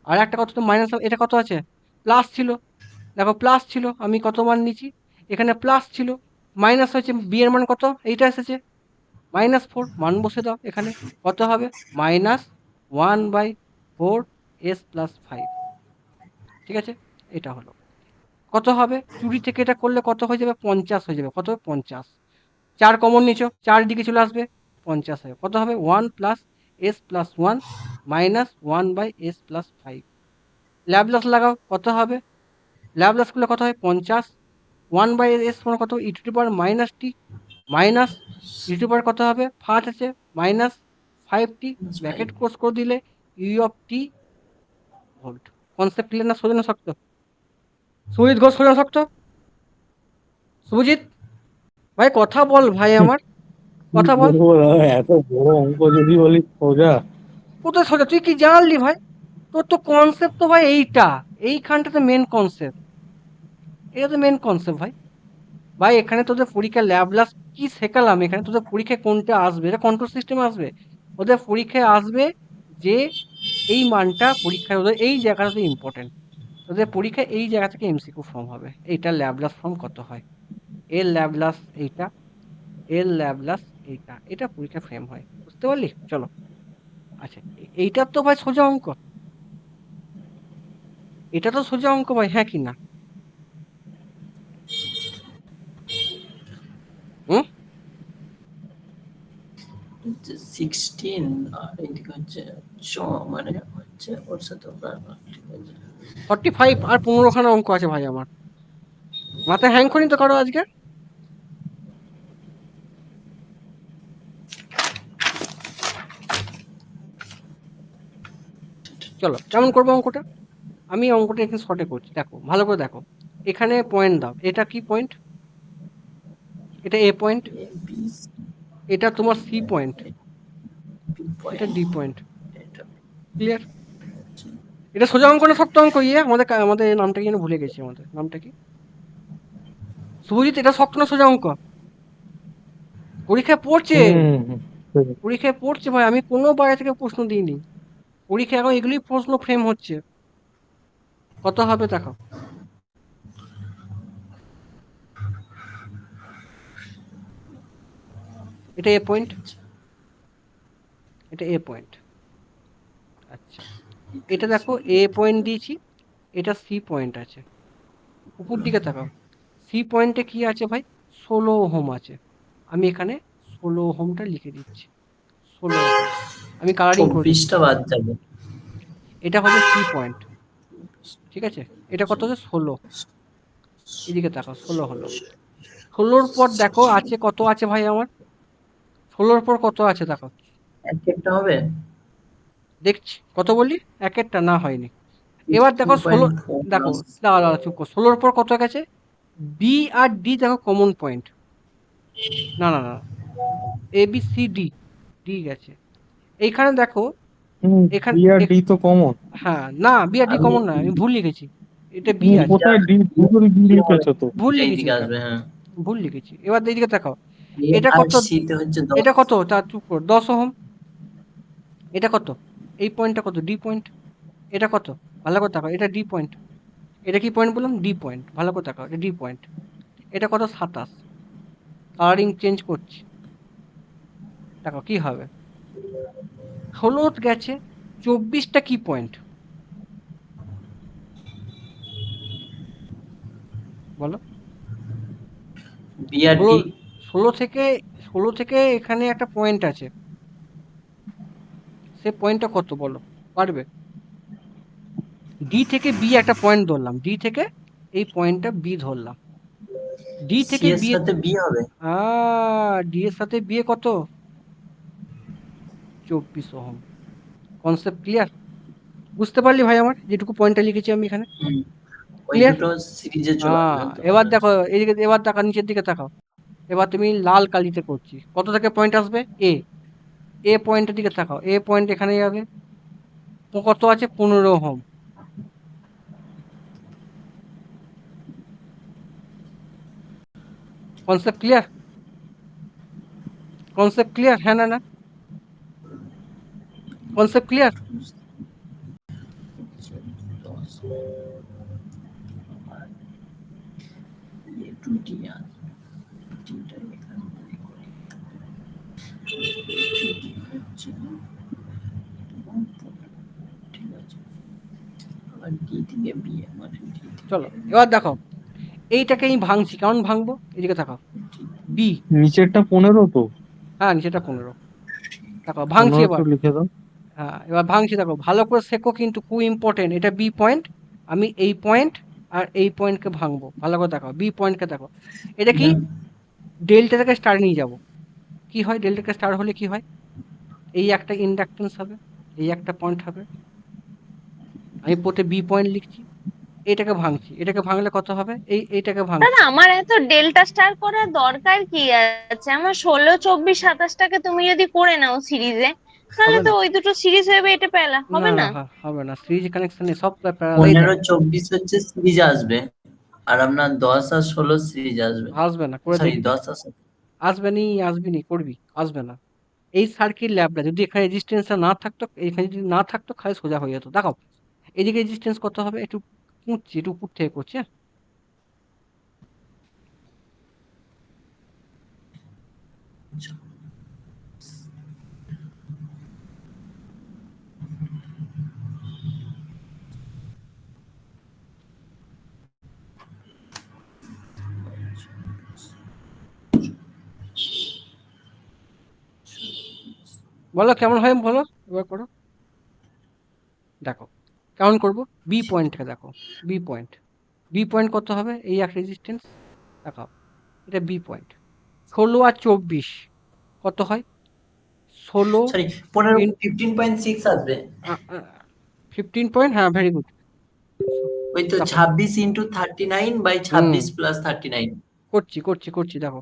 আর একটা কত তো মাইনাস, এটা কত আছে? প্লাস ছিল, দেখো প্লাস ছিল, আমি কত মান নিচ্ছি? এখানে প্লাস ছিল, মাইনাস হয়েছে, বি এর মান কত? এইটা এসেছে -4। মান বসে দাও এখানে, কত হবে? -1/4 এস প্লাস 5। ঠিক আছে, এটা হলো। কত হবে? চুরি থেকে এটা করলে কত হয়ে যাবে? 50 হয়ে যাবে। কত হবে? 50। 4 কমন নিচ্ছ, 4 দিকে চলে আসবে, 50 হবে। কত হবে? 1 plus S plus 1 -1/s plus 5। Laplace লাগাও, কত হবে? ল্যাপ্লাস করলে কত হয়? 50। 1/s মানে কত? E to the power minus T, minus E to the power কত হবে? 5 আছে, মাইনাস 5t, ব্র্যাকেট -5। ক্লোজ করে দিলে U of T volt. Concept clear না? সোজা না শক্ত? সুজিত ঘোষ, সোজা না শক্ত? সুজিত ভাই কথা বল ভাই আমার, কি কথা বল। বলবো দাদা, এত বড় অঙ্ক যদি বলি সোজা। কোথায় সোজা? তুই কি জানলি ভাই? তোর তো কনসেপ্ট তো ভাই এইটা, এইখানটাতে মেন কনসেপ্ট, এটা তো মেন কনসেপ্ট ভাই। ভাই এখানে তোদের পরীক্ষা ল্যাবলাস কি শেখালাম? এখানে তোদের পরীক্ষায় কোনটা আসবে? এটা কন্ট্রোল সিস্টেমে আসবে। ওদের পরীক্ষায় আসবে যে এই মানটা পরীক্ষায় ওদের এই জায়গাটাতে ইম্পর্টেন্ট। ওদের পরীক্ষায় এই জায়গা থেকে এমসিকিউ ফর্ম হবে। এইটা ল্যাবলাস ফর্ম কত হয়? এর ল্যাবলাস এইটা, এর ল্যাবলাস এইটা, এটা পরীক্ষা ফ্রেম হয়। বুঝতে পারলি? চলো। আচ্ছা, এইটার তো ভাই সোজা অঙ্ক, এটা তো সোজা অঙ্ক ভাই, হ্যাঁ কি না? হুম? 16 আর এদিকে হচ্ছে মানে হচ্ছে ওর সাথে ঠিক আছে। 45 আর 15খানা অঙ্ক আছে ভাই আমার। মাথায় হ্যাং করিনি তো কারো আজকে? চলো, কেমন করবো অঙ্কটা? আমি অঙ্কটা এখানে শর্টে করছি, দেখো ভালো করে দেখো। এখানে পয়েন্ট দাও, এটা কি পয়েন্ট? এটা এ পয়েন্ট, এ বি এটা তোমার সি পয়েন্ট, বি এটা পয়েন্ট, ডি পয়েন্ট। এটা ক্লিয়ার? হচ্ছে এটা সোজা অঙ্ক না শক্ত অঙ্ক? আমাদের আমাদের নামটা কি যেন ভুলে গেছি, আমাদের নামটা কি? শুভজিৎ, এটা শক্ত না সোজা অঙ্ক? পরীক্ষায় পড়ছে, হুম হুম, হুম। পরীক্ষায় পড়ছে ভাই, আমি কোনো বাইরে থেকে প্রশ্ন দিইনি। পরীক্ষায় এখন এগুলি প্রশ্ন ফ্রেম হচ্ছে। কত হবে দেখো? এটা এ পয়েন্ট, এটা এ পয়েন্ট। আচ্ছা, এটা দেখো এ পয়েন্ট দিয়েছি, এটা সি পয়েন্ট আছে। উপর দিকে তাকাও, সি পয়েন্টে কি আছে ভাই? 16 ওহম আছে। আমি এখানে 16 ওহমটা লিখে দিচ্ছি। 16 এরকম। আমি কালারিং করে দিচ্ছি। 24টা বাদ যাবে। এটা হচ্ছে সি পয়েন্ট, ঠিক আছে? এটা কত হচ্ছে 16, এদিকে তাকাও, 16 হলো। 16র পর দেখো আছে কত আছে ভাই আমার, 16র পর কত আছে দেখো, এক একটা হবে দেখছি কত বললি, এক একটা না হয়নি। এবার দেখো 16, 2.4 দেখো প্লাস। দাঁড়া দাঁড়া চুপ কর, 16র পর কত গেছে, বি আর ডি দেখো কমন পয়েন্ট, না না না, A B C D, D গেছে এইখানে দেখো, এখানে বি আর ডি তো কমন। হ্যাঁ না, বি আর ডি আমি কমন না, আমি ভুল লিখেছি, এটা বি তুমি আছে, কোথায় ডি, দুটোই বি লিখেছো তো। ভুল লিখেছি এইদিকে এটা, আসবে, হ্যাঁ। ভুল লিখেছি। এবার এইদিকে দেখাও, এ এটা আর কত, সি তে হচ্ছে 10। এটা কত, তা চুপ কর, 10 ওহম। এটা কত, এই পয়েন্টটা কত, ডি পয়েন্ট। এটা কত, ভালো করে তাকাও, এটা ডি পয়েন্ট। এটা কি পয়েন্ট বললাম, ডি পয়েন্ট, ভালো করে তাকাও, এটা ডি পয়েন্ট। এটা কত, 27। কালারিং চেঞ্জ করছি, দেখো কি হবে, 16 গেছে, 24টা কি পয়েন্ট বলো, বি আর 16, ডি 16 থেকে এখানে একটা পয়েন্ট আছে, সে পয়েন্টটা কত বলো, পারবে? ডি থেকে বি একটা পয়েন্ট ধরলাম, ডি থেকে এই পয়েন্টটা বি ধরলাম, ডি সি থেকে এর বি, সাথে বি হবে। ডি এর সাথে বিয়ে কত, 24 ওহম। কনসেপ্ট ক্লিয়ার, বুঝতে পারলি ভাই আমার যেটুকু পয়েন্টটা লিখেছি আমি এখানে, হুম, ওই ক্লিয়ার? দুটো সিরিজে চলে আসবে তো এবার মনে দেখো হচ্ছে। এইদিকে, এবার তাকাও নিচের দিকে তাকাও, এবার তুমি লাল কালিতে করছি, কত থেকে পয়েন্ট আসবে, এ, এ পয়েন্টের দিকে তাকাও, এ পয়েন্ট এখানে যাবে, তো কত আছে, 15 ohm. Concept clear, concept clear, হ্যাঁ না না, কনসেপ্ট ক্লিয়ার? 10 আর এ 20 আসবে। 20টা এখানে মনে করি। 20 হচ্ছে না, ঠিক আছে। আবার ডি থেকে বি, আমার ডি চলো থেকে এবার দেখো, এইটাকে আমি ভাঙছি, কেমন ভাঙবো, এদিকে তাকাও, বি, নিচেরটা 15 তো, হ্যাঁ নিচেটা 15, দেখো ভাঙছি 15 একটু এবার, লিখে দাও। হ্যাঁ এবার ভাঙছি, দেখো ভালো করে শেখো কিন্তু, খুব ইম্পর্টেন্ট, এটা বি পয়েন্ট, আমি এই পয়েন্ট আর এই পয়েন্টকে ভাঙবো, ভালো করে দেখো, বি পয়েন্টকে দেখো, এটা কি, ডেল্টা থেকে স্টার নিয়ে যাব, কি হয়, ডেল্টা থেকে স্টার হলে কি হয়, এই একটা ইন্ডাকটেন্স হবে, এই একটা পয়েন্ট হবে, আমি পোতে বি পয়েন্ট লিখছি, এটাকে ভাঙছি, এটাকে ভাঙলে কত হবে, এইটাকে দাদা ভাঙছি, আমার এত ডেল্টা স্টার করার দরকার কি আছে? আমার 16, 24, 27টাকে তুমি যদি করে নাও সিরিজে, তাহলে হবে তো না, ওই দুটো সিরিজ হয়ে এটা পেলা না হবে না না। হবে না, সিরিজ কানেকশনে সব প্যারালাল, 15, 24 হচ্ছে সিরিজ আসবে, আর আপনার 10 আর 16 সিরিজ আসবে। আসবে না, করে সরি, দেখবি, 10 আসবে। আসবে নি করবি, আসবে না, এই সার্কিট ল্যাবটা যদি এখানে রেজিস্ট্যান্সটা না থাকতো, এখানে যদি না থাকতো খালি সোজা হয়ে যেত, দেখো এদিকে রেজিস্ট্যান্স কত হবে, একটু পুঁতছি, একটু উপর থেকে করছি, হ্যাঁ? বলো কেমন হয় বলো, এবার করো, দেখো কেমন করবো, বি পয়েন্টকে দেখো, বি পয়েন্ট, বি পয়েন্ট কত হবে, এই এক রেজিস্ট্যান্স, দেখাও, এটা বি পয়েন্ট, 16 আর 24 কত হয়, 16 সরি, 15, ইন 15.6 আসবে। 15 পয়েন্ট, হ্যাঁ ভেরি গুড, ওই তো দেখো, 26 ইন্টু 39 বাই হুম 26 প্লাস 39। করছি দেখো,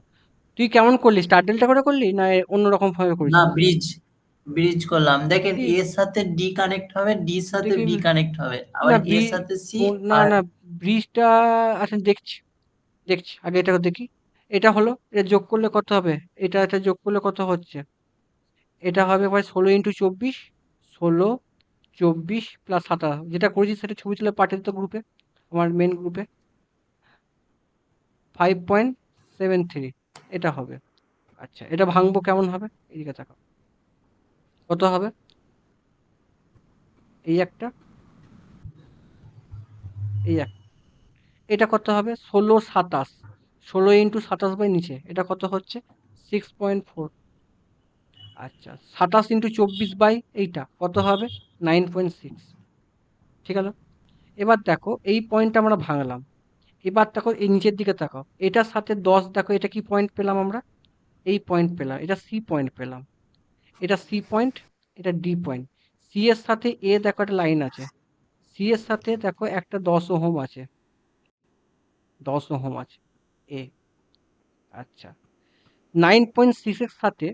তুই কেমন করলি, স্টার ডেল্টা করে করলি না অন্যরকম ভাবে না, করেছিস, ব্রিজ ব্রিজ করলাম, দেখেন কি এর সাথে ডি কানেক্ট হবে, ডির সাথে দেখি, বি কানেক্ট হবে, আবার না এর সাথে সি। না আর না, ব্রিজটা, আচ্ছা দেখছি, আগে এটা দেখি, এটা হলো, এটা যোগ করলে কত হবে, এটা যোগ করলে কত হচ্ছে, এটা হবে ভাই 16 × 24, 16, 24 প্লাস 27, যেটা করেছি সেটা ছবি তুলে পাঠিয়ে দিত গ্রুপে, আমার মেন গ্রুপে, 5.73, এটা হবে, আচ্ছা এটা ভাঙবো কেমন হবে, এদিকে তাকাও, কত হবে, এই একটা, এই এক, এটা কত হবে, 16, 27, 16 × 27 বাই নিচে, এটা কত হচ্ছে, 6.4, আচ্ছা 27 ইন্টু 24 বাই এইটা কত হবে 9.6, ঠিক আছে। এবার দেখো এই পয়েন্টটা আমরা ভাঙলাম, এবার দেখো এই নিচের দিকে তাকাও, এটার সাথে 10 দেখো, এটা কি পয়েন্ট পেলাম আমরা, এই পয়েন্ট পেলাম, এটা সি পয়েন্ট পেলাম, এটা সি পয়েন্ট, এটা ডি পয়েন্ট। সি এর সাথে এ দেখো একটা লাইন আছে, সি এর সাথে দেখো একটা 10 ওহম আছে, 10 ওহম আছে এ। আচ্ছা 9.6 এর সাথে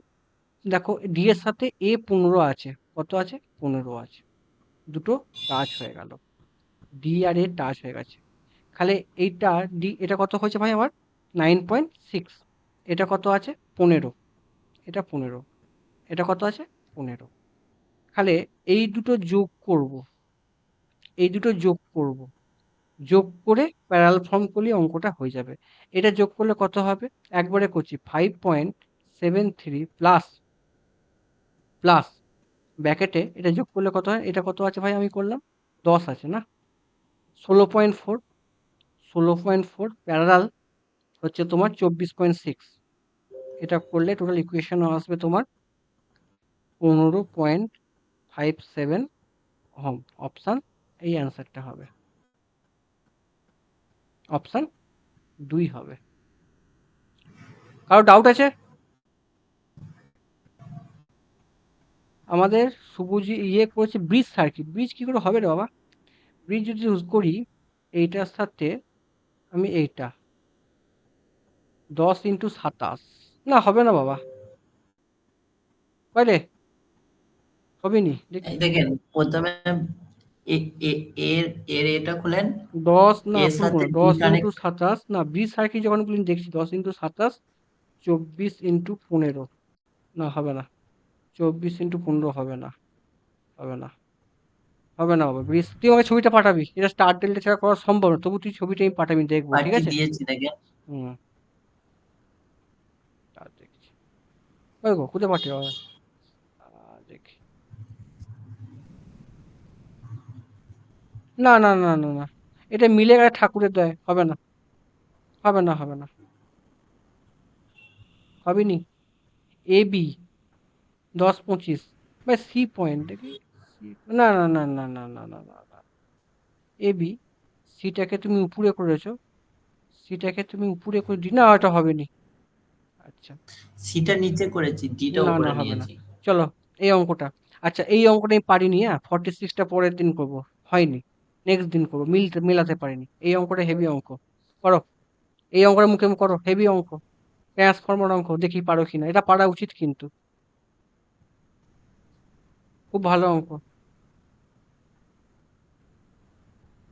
দেখো ডি এর সাথে এ 15 আছে, কত আছে 15 আছে, দুটো টাচ হয়ে গেল, ডি আর এ টাচ হয়ে গেছে। তাহলে এইটা ডি, এটা কত হয়েছে ভাই আমার 9.6, এটা কত আছে 15, এটা 15, এটা কত আছে 15। তাহলে এই দুটো যোগ করব, এই দুটো যোগ করব, যোগ করে প্যারাল ফর্ম করলে অঙ্কটা হয়ে যাবে। এটা যোগ করলে কত হবে, একবারে করছি 5.73 প্লাস প্লাস ব্যাকেটে এটা যোগ করলে কত হয়, এটা কত আছে ভাই আমি করলাম 10 আছে না, 16.4, 16.4 প্যারালাল হচ্ছে তোমার 24.6, এটা করলে টোটাল ইকুয়েশন আসবে তোমার 15.57 ওহম। অপশান এই অ্যান্সারটা হবে, অপশান 2 হবে। কারো ডাউট আছে? আমাদের শুভজি ইয়ে করেছে ব্রিজ সার্কিট, ব্রিজ কি করে হবে রে বাবা, ব্রিজ যদি ইউজ করি এইটার সাথে আমি এইটা 10 ইন্টু 27, না হবে না বাবা, বুঝলে হবে নি দেখি, এই দেখেন প্রথমে এর এর এটা খুলেন, 10 না এর খুলবো সাথে না, ডি 10 ইন্টু কানেক্ট। 27 না, ব্রিজ সার্কিট যখন খুলি দেখছি 10 ইন্টু 27, 24 ইন্টু 15, না হবে না, 24 ইন্টু 15 হবে না, হবে না, হবে না বাবা ব্রিজ, তুই আমাকে ছবিটা পাঠাবি, এটা স্টার ডেল্টা ছাড়া করা সম্ভব না, তবু তুই ছবিটা আমি পাঠাবি দেখবো, ঠিক পাঠিয়ে আছে। দিয়েছি দেখেন। হুম, আর দেখছি, ওই গো কোথায় পাঠিয়ে হবে, দেখি, না না না না না, এটা মিলে গেলে ঠাকুরের দয়, হবে না, হবে না, হবে না, হবে নি। এ বি 10-25 ভাই সি পয়েন্ট দেখি, না না না না না না না না না, এ বি, সিটাকে তুমি উপরে করেছো, সিটাকে তুমি উপরে করে দি, না এটা হবে নি। আচ্ছা সিটা নিচে করেছি, ডিটা না না উপরে হবে না, নিয়েছি। চলো এই অঙ্কটা, আচ্ছা এই অঙ্কটা আমি পারিনি, হ্যাঁ 46টা পরের দিন করবো, হয়নি, নেক্সট দিন করবো, মেলাতে পারিনি, এই অঙ্কটা হেভি অঙ্ক, করো এই অঙ্কটা মুখে মুখে করো, হেভি অঙ্ক, ট্রান্সফর্মার অঙ্ক, দেখি পারো কিনা, এটা পারা উচিত কিন্তু, খুব ভালো অঙ্ক,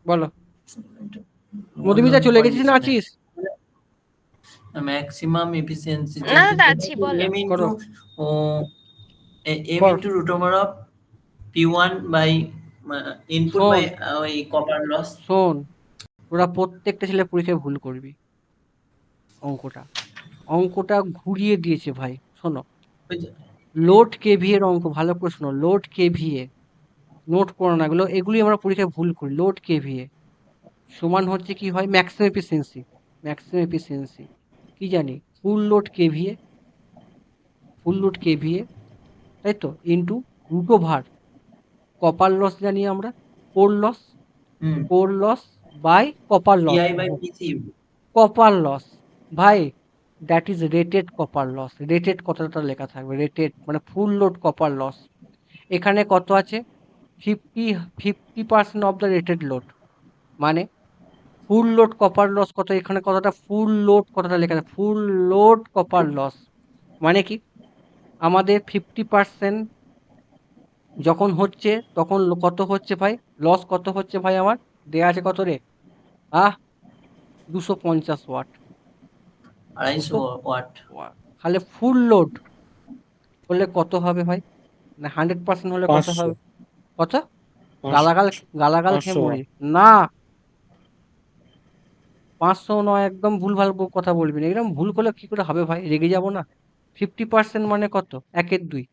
বলো। মধুমিতা চলে গেছিস না আছিস? ম্যাক্সিমাম এফিসিয়েন্সি না চেঞ্জ দাদা আছি, বলো। এম ইন্টু করো এম কর, into root over of P1 by input শোন বাই ওই কপার লস। শোন, ওরা প্রত্যেকটা ছেলে পরীক্ষায় ভুল করবি, অঙ্কটা অঙ্কটা ঘুরিয়ে দিয়েছে ভাই, শোনো, লোড কেভিএ এর অঙ্ক ভালো করে শোনো, লোড কেভিএ, নোট করো না এগুলো, এগুলি আমরা পরীক্ষায় ভুল করি, লোড কেভিএ সমান হচ্ছে কি হয় ম্যাক্সিমাম এফিসিয়েন্সি, ম্যাক্সিমাম এফিসিয়েন্সি কি জানি, full load KVA, full load KVA, তাই তো, into root over copper loss জানি আমরা, core loss, hmm, core loss by copper loss, PI by PCU। Copper loss ভাই, that is rated copper loss, rated কথাটা লেখা থাকবে, রেটেড মানে ফুল লোড কপার লস, এখানে কত আছে 50% অফ দ্য রেটেড লোড, মানে ফুল লোড কপার লস কত, এখানে কতটা ফুল লোড কথাটা লেখা আছে, ফুল লোড কপার লস মানে কি, আমাদের 50% যখন হচ্ছে তখন কত হচ্ছে ভাই, লস কত হচ্ছে ভাই আমার, দেয়া আছে কত রে, 250 ওয়াট, 250 200 ওয়াট। ওয়াট, তাহলে ফুল লোড হলে কত হবে ভাই, না 100% হলে কত 500, হবে, কত, 500, গালাগাল, গালাগাল খেয়ে 500 মরি, ওয়াট। না 500 নয়, একদম ভুলভাল কথা বলবি না, এরকম ভুল করলে কি করে হবে ভাই, রেগে যাবো না, 50% মানে কত, 1/2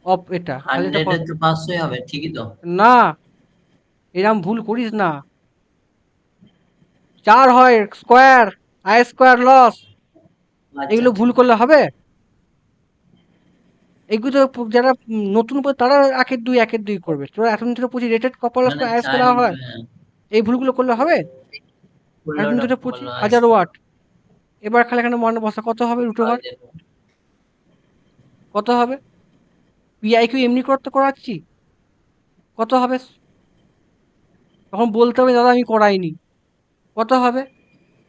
অফ এটা, তাহলে এটা 100 এর তো 500 হবে, ঠিকই তো। না এরকম ভুল করিস না, 4 হয় স্কোয়ার, আই স্কোয়ার লস, আচ্ছা এগুলো ভুল ঠিক আছে। করলে হবে, এগুলো তো যারা নতুন পড়ে তারা একের দুই করবে। তোরা এতদিন ধরে পড়ছিস রেটেড কপার লস মানে আইএস করা জানি তো, হয়, হ্যাঁ, এই ভুলগুলো করলে হবে? এতদিন ষোলোটা ধরে পড়ছিস বলো 1000 ওয়াট, এবার খালি এখানে মনে বসা কত হবে রুট ওভার, কত হবে? পিআইকিউ এমনি করতে করাচ্ছি, কত হবে? তখন বলতে হবে দাদা আমি করাইনি, কত হবে?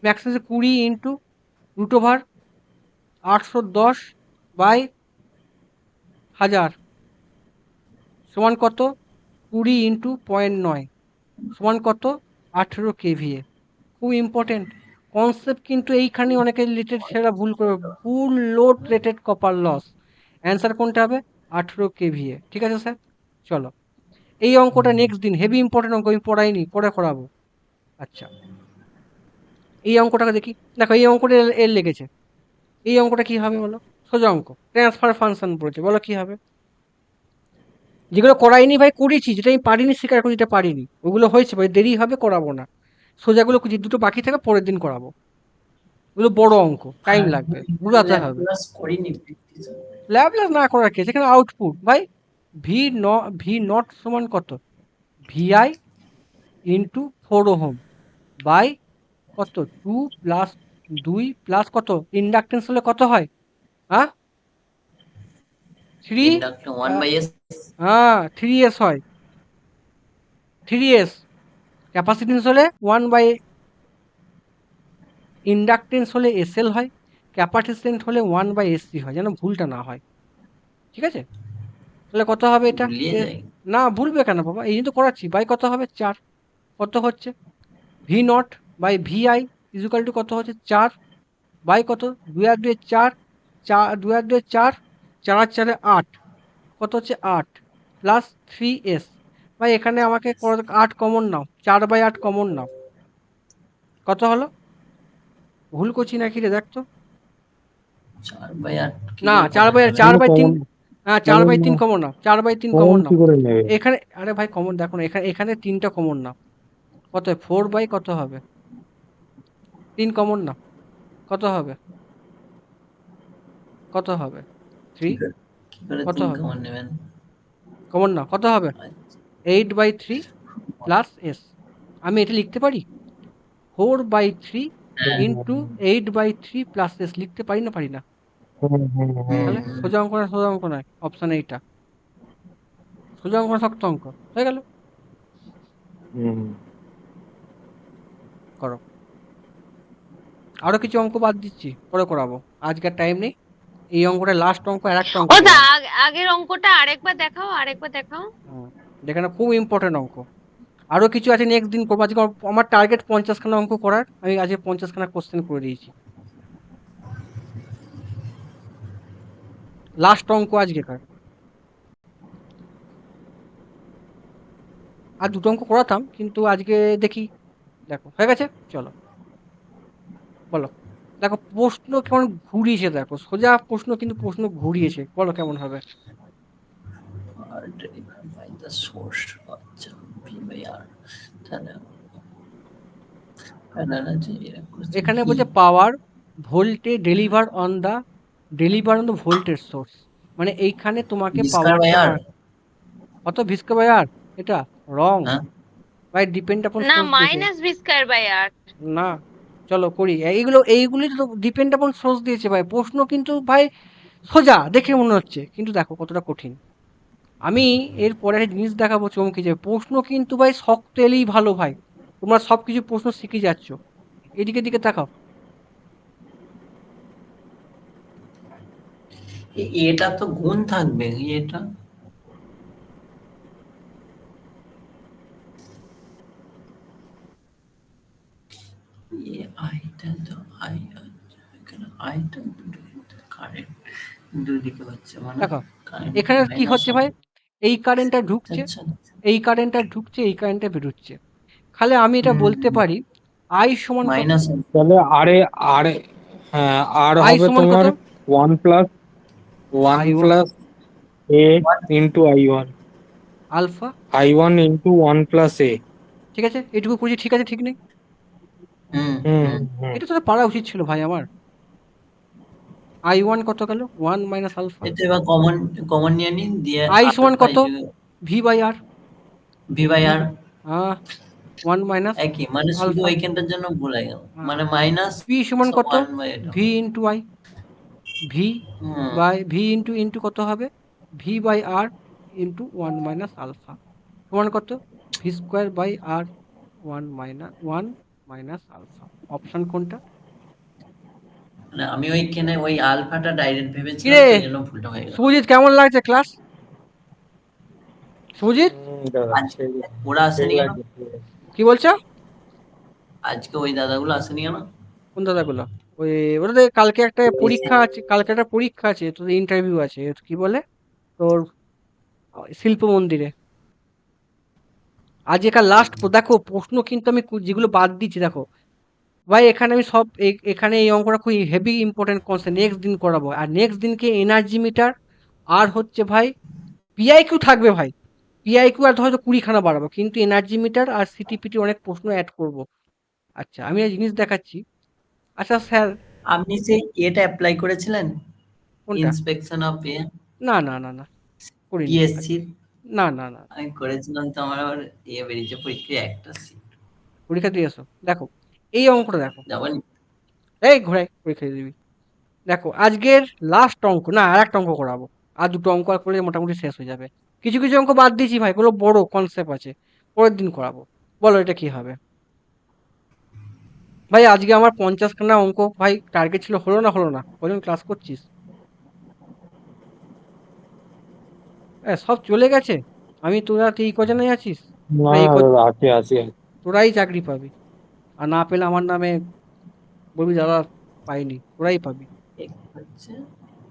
Maximum 20 into root over 810 by 1000 সমান কত? 20 ইন্টু 0.9 সমান কত? 18 কেভিএ। খুব ইম্পর্টেন্ট কনসেপ্ট, কিন্তু এইখানে অনেকে রিলেটেড সেরা ভুল করে, full load rated copper loss. Answer কোনটা হবে? 18 কেভিএ। ঠিক আছে স্যার, চলো এই অঙ্কটা নেক্সট দিন, হেভি ইম্পর্টেন্ট অঙ্ক, আমি পড়াইনি, পরে করাবো। আচ্ছা, এই অঙ্কটাকে দেখি। দেখো এই অঙ্কটা এর লেগেছে, এই অঙ্কটা কি হবে বলো? সোজা অঙ্ক, ট্রান্সফার ফাংশন পড়েছে, বলো কি হবে? যেগুলো করাইনি ভাই করেছি, যেটা আমি পারিনি স্বীকার করি, যেটা পারিনি ওগুলো হয়েছে ভাই, দেরি হবে করাবো না। সোজাগুলো যে দুটো বাকি থাকে পরের দিন করাবো, ওগুলো বড় অঙ্ক, টাইম লাগবে, বুঝাতে হবে। ল্যাপ্লাস করিনি প্র্যাকটিস। ল্যাবলেস না করার কি, সেখানে আউটপুট ভাই, ভি নট সমান কত? ভিআই ইন্টু 4 ওহম বাই কত? 2 + 2 + কত? ইন্ডাকটেন্স হলে কত হয়? হ্যাঁ, 3, ইন্ডাক্টর 1/s। হ্যাঁ 3s হয়, 3s। ক্যাপাসিটেন্স হলে 1 বাই, ইন্ডাকটেন্স হলে এসএল হয়, ক্যাপাসিটেন্স হলে 1/sc হয়, যেন ভুলটা না হয়। ঠিক আছে, তাহলে কত হবে এটা? গুলিয়ে যায়। না ভুলবে কেন বাবা, এই জন্য তো করাচ্ছি। বাই কত হবে? 4। কত হচ্ছে? V not by VI is equal to কত হচ্ছে? 4 বাই কত? 2 আর 2 4, 2 আর 2 4, 4 আর 4 8, কত হচ্ছে? 8 প্লাস 3s। ভাই এখানে আমাকে 8 কমন নাও, 4/8 কমন নাও, কত হলো? ভুল করছি নাকি রে, দেখ তো। 4/8 কি না করে 4/3, যাবে? 4/3, কমন হ্যাঁ কমন 4/3 কমন নাও, 4/3 কমন কমন কি নাও। করে নেবে? এখানে আরে ভাই কমন দেখো না, এখানে এখানে 3টা কমন নাও, কত হয়? 4 বাই কত হবে? 3 কমন নাও, কত হবে? কত হবে? কি 3, করে কি করে কত 3 হবে? কমন নেবেন? কমন নাও, কত হবে? আচ্ছা, 8/3 প্লাস এস। আমি এটা লিখতে পারি 4/3 হ্যাঁ, ইন্টু 8/3 প্লাস এস, লিখতে পারি না পারি না? তাহলে হুম, সোজা অঙ্ক না, সোজা অঙ্ক নয়, অপশন এইটা সোজা অঙ্ক না, শক্ত অঙ্ক হয়ে গেল। করো, আরো কিছু অঙ্ক বাদ দিচ্ছি, পরে করাবো, আজকের টাইম নেই। এই অঙ্কটা লাস্ট অঙ্ক, আর একটা অঙ্ক ও দা করাবো। আগের অঙ্কটা আরেকবার দেখাও, আরেকবার দেখাও। হুম, যেখানে খুব ইম্পর্টেন্ট অঙ্ক। আরো কিছু আছে নেক্সট দিন করবো, আজকে আমার টার্গেট 50খানা অঙ্ক করার, আমি আজকে 50খানা কোশ্চেন করে দিয়েছি। লাস্ট অঙ্ক আজকেকার, আর দুটো অঙ্ক করাতাম কিন্তু আজকে দেখি। দেখো হয়ে গেছে, চলো বলো। দেখো প্রশ্ন কেমন ঘুরিয়েছে, দেখো সোজা প্রশ্ন কিন্তু প্রশ্ন ঘুরিয়েছে, বলো কেমন হবে? আর ডেলিভার বাই দ্য সোর্স। আচ্ছা, v/r। তাহলে এনার্জি এখানে বলছে পাওয়ার ভোল্টে deliver on the voltage source, মানে এইখানে তোমাকে পাওয়ারটা v²/r। কত? ভিস্কো বাই আর, এটা রং হ্যাঁ, ভাই, ডিপেন্ড আপন না সোর্স দিয়েছে। Minus v²/r। না, চলো করি, এইগুলি তো ডিপেন্ড আপন সোর্স দিয়েছে ভাই। প্রশ্ন কিন্তু ভাই সোজা দেখে মনে হচ্ছে, কিন্তু দেখো কতটা কঠিন। আমি এর পরে একটা জিনিস দেখাবো, চমকে যাবে। প্রশ্ন কিন্তু ভাই শক্ত এলেই ভালো ভাই, তোমরা সবকিছু প্রশ্ন শিখে যাচ্ছ। এদিকে দিকে তাকাও, এটা তো গুণ থাকবে, এটা আইটা তো আই, এখানে আইটা কারেন্ট দুদিকে হচ্ছে, মানে দেখো কারেন্ট এখানে কি মাইনাস হচ্ছে ভাই, হবে। এই কারেন্টটা ঢুকছে, আচ্ছা, এই কারেন্টটা ঢুকছে, এই কারেন্টটা বেরোচ্ছে। খালি আমি এটা বলতে পারি আই সমান কত? মাইনাস। তাহলে আরে হ্যাঁ, আর আই হবে সমান কত? তোমার 1 I plus A into I1, alpha. I1 into 1 plus A. ঠিক আছে, এটুকু করছি, ঠিক আছে ঠিক নেই? হুম, হুম হুম। হুম এটা তো পারা উচিত ছিল ভাই আমার। I1 কত গেল? 1 মাইনাস আলফা। এটা এবার কমন নিয়ে নিন, দিয়ে I সমান আলফা কত? V by R. V by R 1 minus একই, মানে শুধু আলফা। ওইখানটার জন্য ভুলে গেল, মানে মাইনাস পি সমান কত? 1 বাই এটা। V into I. V hmm, by V into into কত হবে? V by R into 1 minus alpha সমান কত? V square by R 1 minus alpha. Option কোনটা? মানে আমি ওইখানে ওই আলফাটা ডাইরেক্ট ভেবেছিলাম, কিরে তো এই জন্য ভুলটা হয়ে গেল। সুজিত, কেমন লাগছে ক্লাস? সুজিত দাদা আজকে ওরা আসেনি কেন? কি বলছো? আজকে ওই দাদাগুলো আসেনি কেন? কোন দাদাগুলো? ওই ওদের কালকে একটা ওই যে পরীক্ষা আছে, কালকে একটা পরীক্ষা আছে, তোদের ইন্টারভিউ আছে, কি বলে তোর, শিল্প মন্দিরে। আজকেকার লাস্ট দেখো প্রশ্ন কিন্তু আমি যেগুলো বাদ দিচ্ছি দেখো ভাই, এখানে আমি সব এখানে এই অঙ্কটা খুব হেভি ইম্পর্টেন্ট কনসেপ্ট, নেক্সট দিন করাবো। আর নেক্সট দিনকে এনার্জি মিটার আর হচ্ছে ভাই পিআইকিউ থাকবে ভাই। পিআইকিউ আর হয়তো 20খানা বাড়াবো, কিন্তু এনার্জি মিটার আর সিটিপিটি অনেক প্রশ্ন অ্যাড করব। আচ্ছা আমি একটা জিনিস দেখাচ্ছি। আচ্ছা স্যার, আপনি সেই এটা অ্যাপ্লাই করেছিলেন, কোনটা? ইন্সপেকশন অফ না না না না, করিনি। পিএসসি? না না না, আমি করেছিলাম, তো আমার আবার বেরিয়েছে পরীক্ষায় একটা সিট। পরীক্ষা দিয়ে এসো। দেখো এই অঙ্কটা দেখো, যাবেন? এই ঘোড়ায় পরীক্ষা দিয়ে দিবি। দেখো আজকের লাস্ট অঙ্ক, না আর একটা অঙ্ক করাবো। আর দুটো অঙ্ক আর করলে মোটামুটি শেষ হয়ে যাবে। কিছু কিছু অঙ্ক বাদ দিয়েছি ভাই, কোনো বড় কনসেপ্ট আছে, পরের দিন করাবো। বলো এটা কি হবে? ভাই আজকে আমার 50খানা অঙ্ক ভাই টার্গেট ছিল, হলো না হলো না। কজন ক্লাস করছিস? সব চলে গেছে। আমি তোরা এই কজনে আছিস? না না এই দাদা, আছে আছে। তোরাই চাকরি পাবি। আর না পেলে আমার নামে বলবি দাদা পাইনি, তোরাই পাবি। হচ্ছে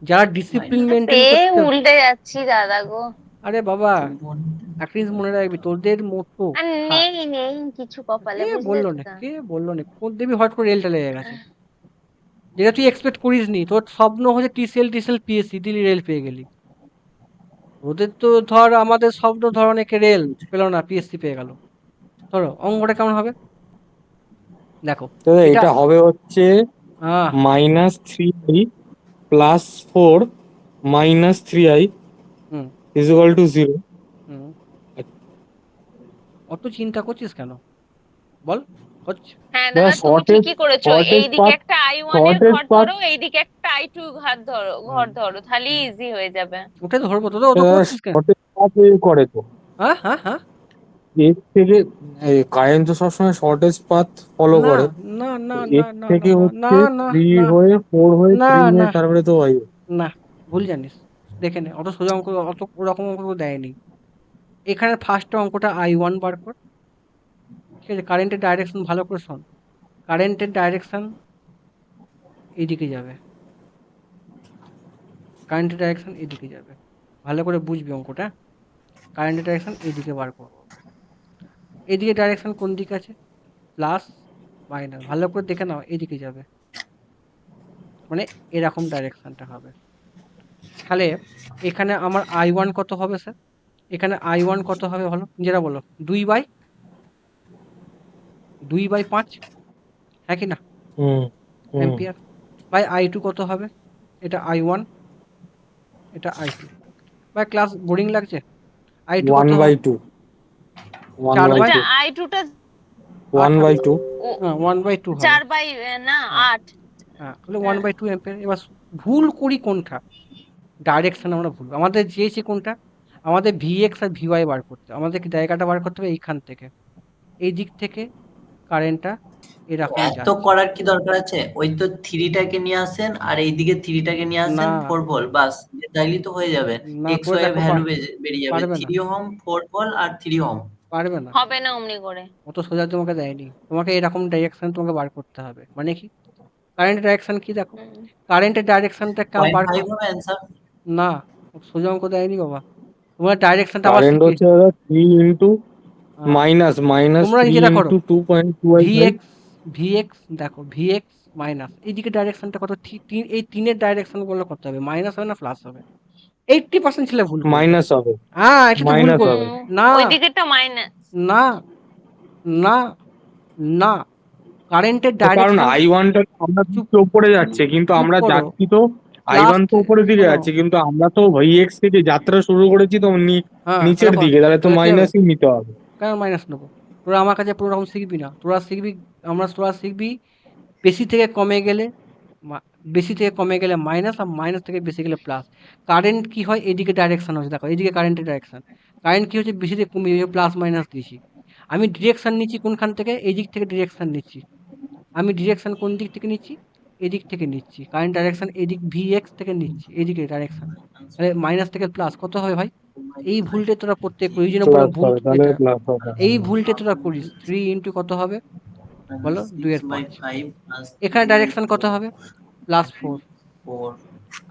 যারা ডিসিপ্লিন মাইনাস মেনটেন সে করতে। উল্টে যাচ্ছি দাদা গো। আরে বাবা, 2.2। একটা জিনিস মনে রাখবি, তোদের মতো আর খা- নেই নেই কিছু কপালে, কে বুঝলে বললো না, তো। কে বললো না, কোন দেবী হট করে রেলটা লেগে গেছে, যেটা তুই এক্সপেক্ট করিস নি। তোর স্বপ্ন হচ্ছে টিসিএল পিএসসি, দিল্লি রেল পেয়ে গেলি। ওদের তো ধর, আমাদের স্বপ্ন ধর অনেকে রেল পেলো না, পিএসসি পেয়ে গেল। ধরো অঙ্কটা কেমন হবে দেখো। দাদা এটা এটা হবে হচ্ছে আহ -3i +4 -3i হুম = 0। হুম অত চিন্তা করছিস কেন বল? হচ্ছে। হ্যাঁ দাদা দাদা, তুমি ঠিকই করেছো। শর্টেজ এইদিকে পাথ, একটা I1 এর শর্টেজ ঘর পাথ। ধরো, এইদিকে একটা I2 ঘর ধরো, তাহলে ইজি হয়ে যাবে। ওটাই ধরবো, তোদের অত করছিস কেন? শর্টেজ পাথ করে তো হ্যাঁ হ্যাঁ হ্যাঁ। এর থেকে, কারেন্ট তো সবসময় শর্টেজ পাথ ফলো না করে। না না এর না না না থেকে না না হচ্ছে না 3 না হয়ে 4 হয়ে না 3 না হয়ে তারপরে তো হয়। না, ভুল জানিস। দেখে নে, অত সোজা অঙ্ক, অত ওরকম অঙ্ক দেয়নি। এখানে ফার্স্ট অঙ্কটা I1 বার কর। ঠিক আছে, কারেন্টের ডাইরেকশন ভালো করে শোন। কারেন্টের ডাইরেকশন এইদিকে যাবে, কারেন্টের ডাইরেকশন এদিকে যাবে। ভালো করে বুঝবি অঙ্কটা। কারেন্টের ডাইরেকশন এইদিকে বার কর। এদিকে ডাইরেকশন কোন দিকে আছে? প্লাস মাইনাস, ভালো করে দেখে নাও, এদিকে যাবে, মানে এরকম ডাইরেকশনটা হবে। তাহলে এখানে আমার I1 কত হবে স্যার? এখানে I1 কত হবে ভালো নিজেরা বলো? 2/5, হ্যাঁ কি না, হুম হুম অ্যাম্পিয়ার। বাই I2 কত হবে? এটা I1, এটা I2। ভাই ক্লাস বোরিং লাগছে? I2 কত হবে? 1/2 4 বাই ওইটা 1/2 I2টা 8 হবে। 1/2 হ্যাঁ 1/2 হবে। 4 বাই না হ্যাঁ 8। হ্যাঁ, তাহলে হ্যাঁ 1/2 অ্যাম্পিয়ার। এবার ভুল করি কোনটা? ডাইরেকশন আমরা ভুল, আমাদের চেয়েছি কোনটা? আমাদের ভিএক্স আর ভিওয়াই বার করতে, আমাদেরকে জায়গাটা বার করতে হবে এইখান থেকে। এই দিক থেকে কারেন্টটা এরকম এত যাচ্ছে। করার কি দরকার আছে? ওই তো 3টাকে নিয়ে আসেন, আর এইদিকে 3টাকে নিয়ে আসেন না 4 ভোল্ট, বাস। তাইলেই তো হয়ে যাবে। না, এক্স করে ওয়াই দেখো, ভ্যালু বেরিয়ে যাবে, পারবে না, 3 ওহম, 4 ভোল্ট আর 3 ওহম। পারবে না। হবে না অমনি করে। অত সোজা তোমাকে দেয়নি, তোমাকে এরকম ডাইরেকশন তোমাকে বার করতে হবে। মানে কি? কারেন্টের ডাইরেকশন কি দেখো, হুম। কারেন্টের ডাইরেকশনটা কাউ বার কর। 0.5 হবে অ্যান্সার। না, অত সোজা অঙ্ক দেয়নি বাবা, তোমার ডাইরেকশনটা আবার কারেন্ট শিখিয়ে। হচ্ছে দাদা 3 ইন্টু হ্যাঁ, মাইনাস তোমরা 3 নিজেরা করো। ইন্টু 2.25। ভিএক্স, ভিএক্স দেখো, ভিএক্স মাইনাস এইদিকে ডাইরেকশনটা কত? এই তিনের ডাইরেকশন গুলো করতে হবে, মাইনাস হবে না প্লাস হবে? 80% ছেলে ভুল করবে। মাইনাস হবে, হ্যাঁ, এটা তো ভুল মাইনাস করবে। হবে। না ওই দিকেরটা মাইনাস। না না না, কারেন্টের কারণ ডাইরেকশন। I1টা আমরা চুপ দিচ্ছি ওপরে যাচ্ছে, কিন্তু চুপ আমরা করো, যাচ্ছি তো আই1 তো উপরের দিকে আছে, কিন্তু আমরা তো ভিএক্স থেকে যাত্রা শুরু করেছি তো হ্যাঁ, নিচের দিকে, তাহলে তো তাহলে কি হবে? মাইনাসই নিতে হবে। কেন মাইনাস নেবো? তোরা আমার কাছে পুরো রকম শিখবি না, তোরা শিখবি বেশি থেকে কমে গেলে বেশি থেকে কমে গেলে মাইনাস, আর মাইনাস থেকে বেশি গেলে প্লাস। কারেন্ট কি হয়, এদিকে ডাইরেকশন হচ্ছে, দেখো এদিকে কারেন্টের ডাইরেকশন। কারেন্ট কি হচ্ছে, বেশি থেকে কমে প্লাস মাইনাস দিয়েছি। আমি ডিরেকশন নিচ্ছি কোনখান থেকে, এই দিক থেকে ডিরেকশন নিচ্ছি। আমি ডিরেকশন কোন দিক থেকে নিচ্ছি, এদিক থেকে নিচ্ছি। কারেন্ট ডাইরেকশন এদিক ভিএক্স থেকে নিচ্ছি, এদিকে ডাইরেকশন। তাহলে মাইনাস থেকে প্লাস কত হবে ভাই? এই ভুলটা তোরা করতে, ওই জন্য বললাম প্লাস ভুল হবে, তাহলে এটা। প্লাস হবে। এই ভুলটা তোরা করিস। 3 ইন্টু কত হবে বলো? 2 এর 5। 6/5 প্লাস এখানে ডাইরেকশন কত হবে? প্লাস 4। 4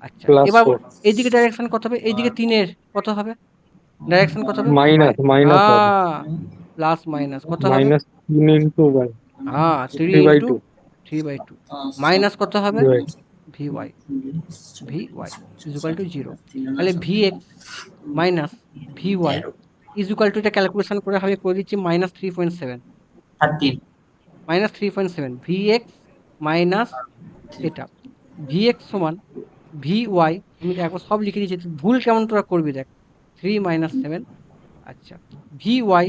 আচ্ছা, প্লাস এবার 4 এইদিকে ডাইরেকশন কত হবে? এইদিকে 3 এর কত হবে ডাইরেকশন? কত হবে? মাইনাস হবে। প্লাস মাইনাস কত হবে? Minus 3 into by 3 into 3/2 3/2। Minus কত হবে? 3/2। VY. VY is equal to 0। তাহলে VX minus VY is equal to, এটা ক্যালকুলেশন করে আমি করে দিচ্ছি মাইনাস 3.7। 13 মাইনাস 3.7 ভিএক্স মাইনাস এটা ভিএক্স সমান ভিওয়াই। আমি একবার সব লিখে দিয়েছি, তুই ভুল কেমন তোরা করবি দেখ। 3 মাইনাস 7। আচ্ছা, ভিওয়াই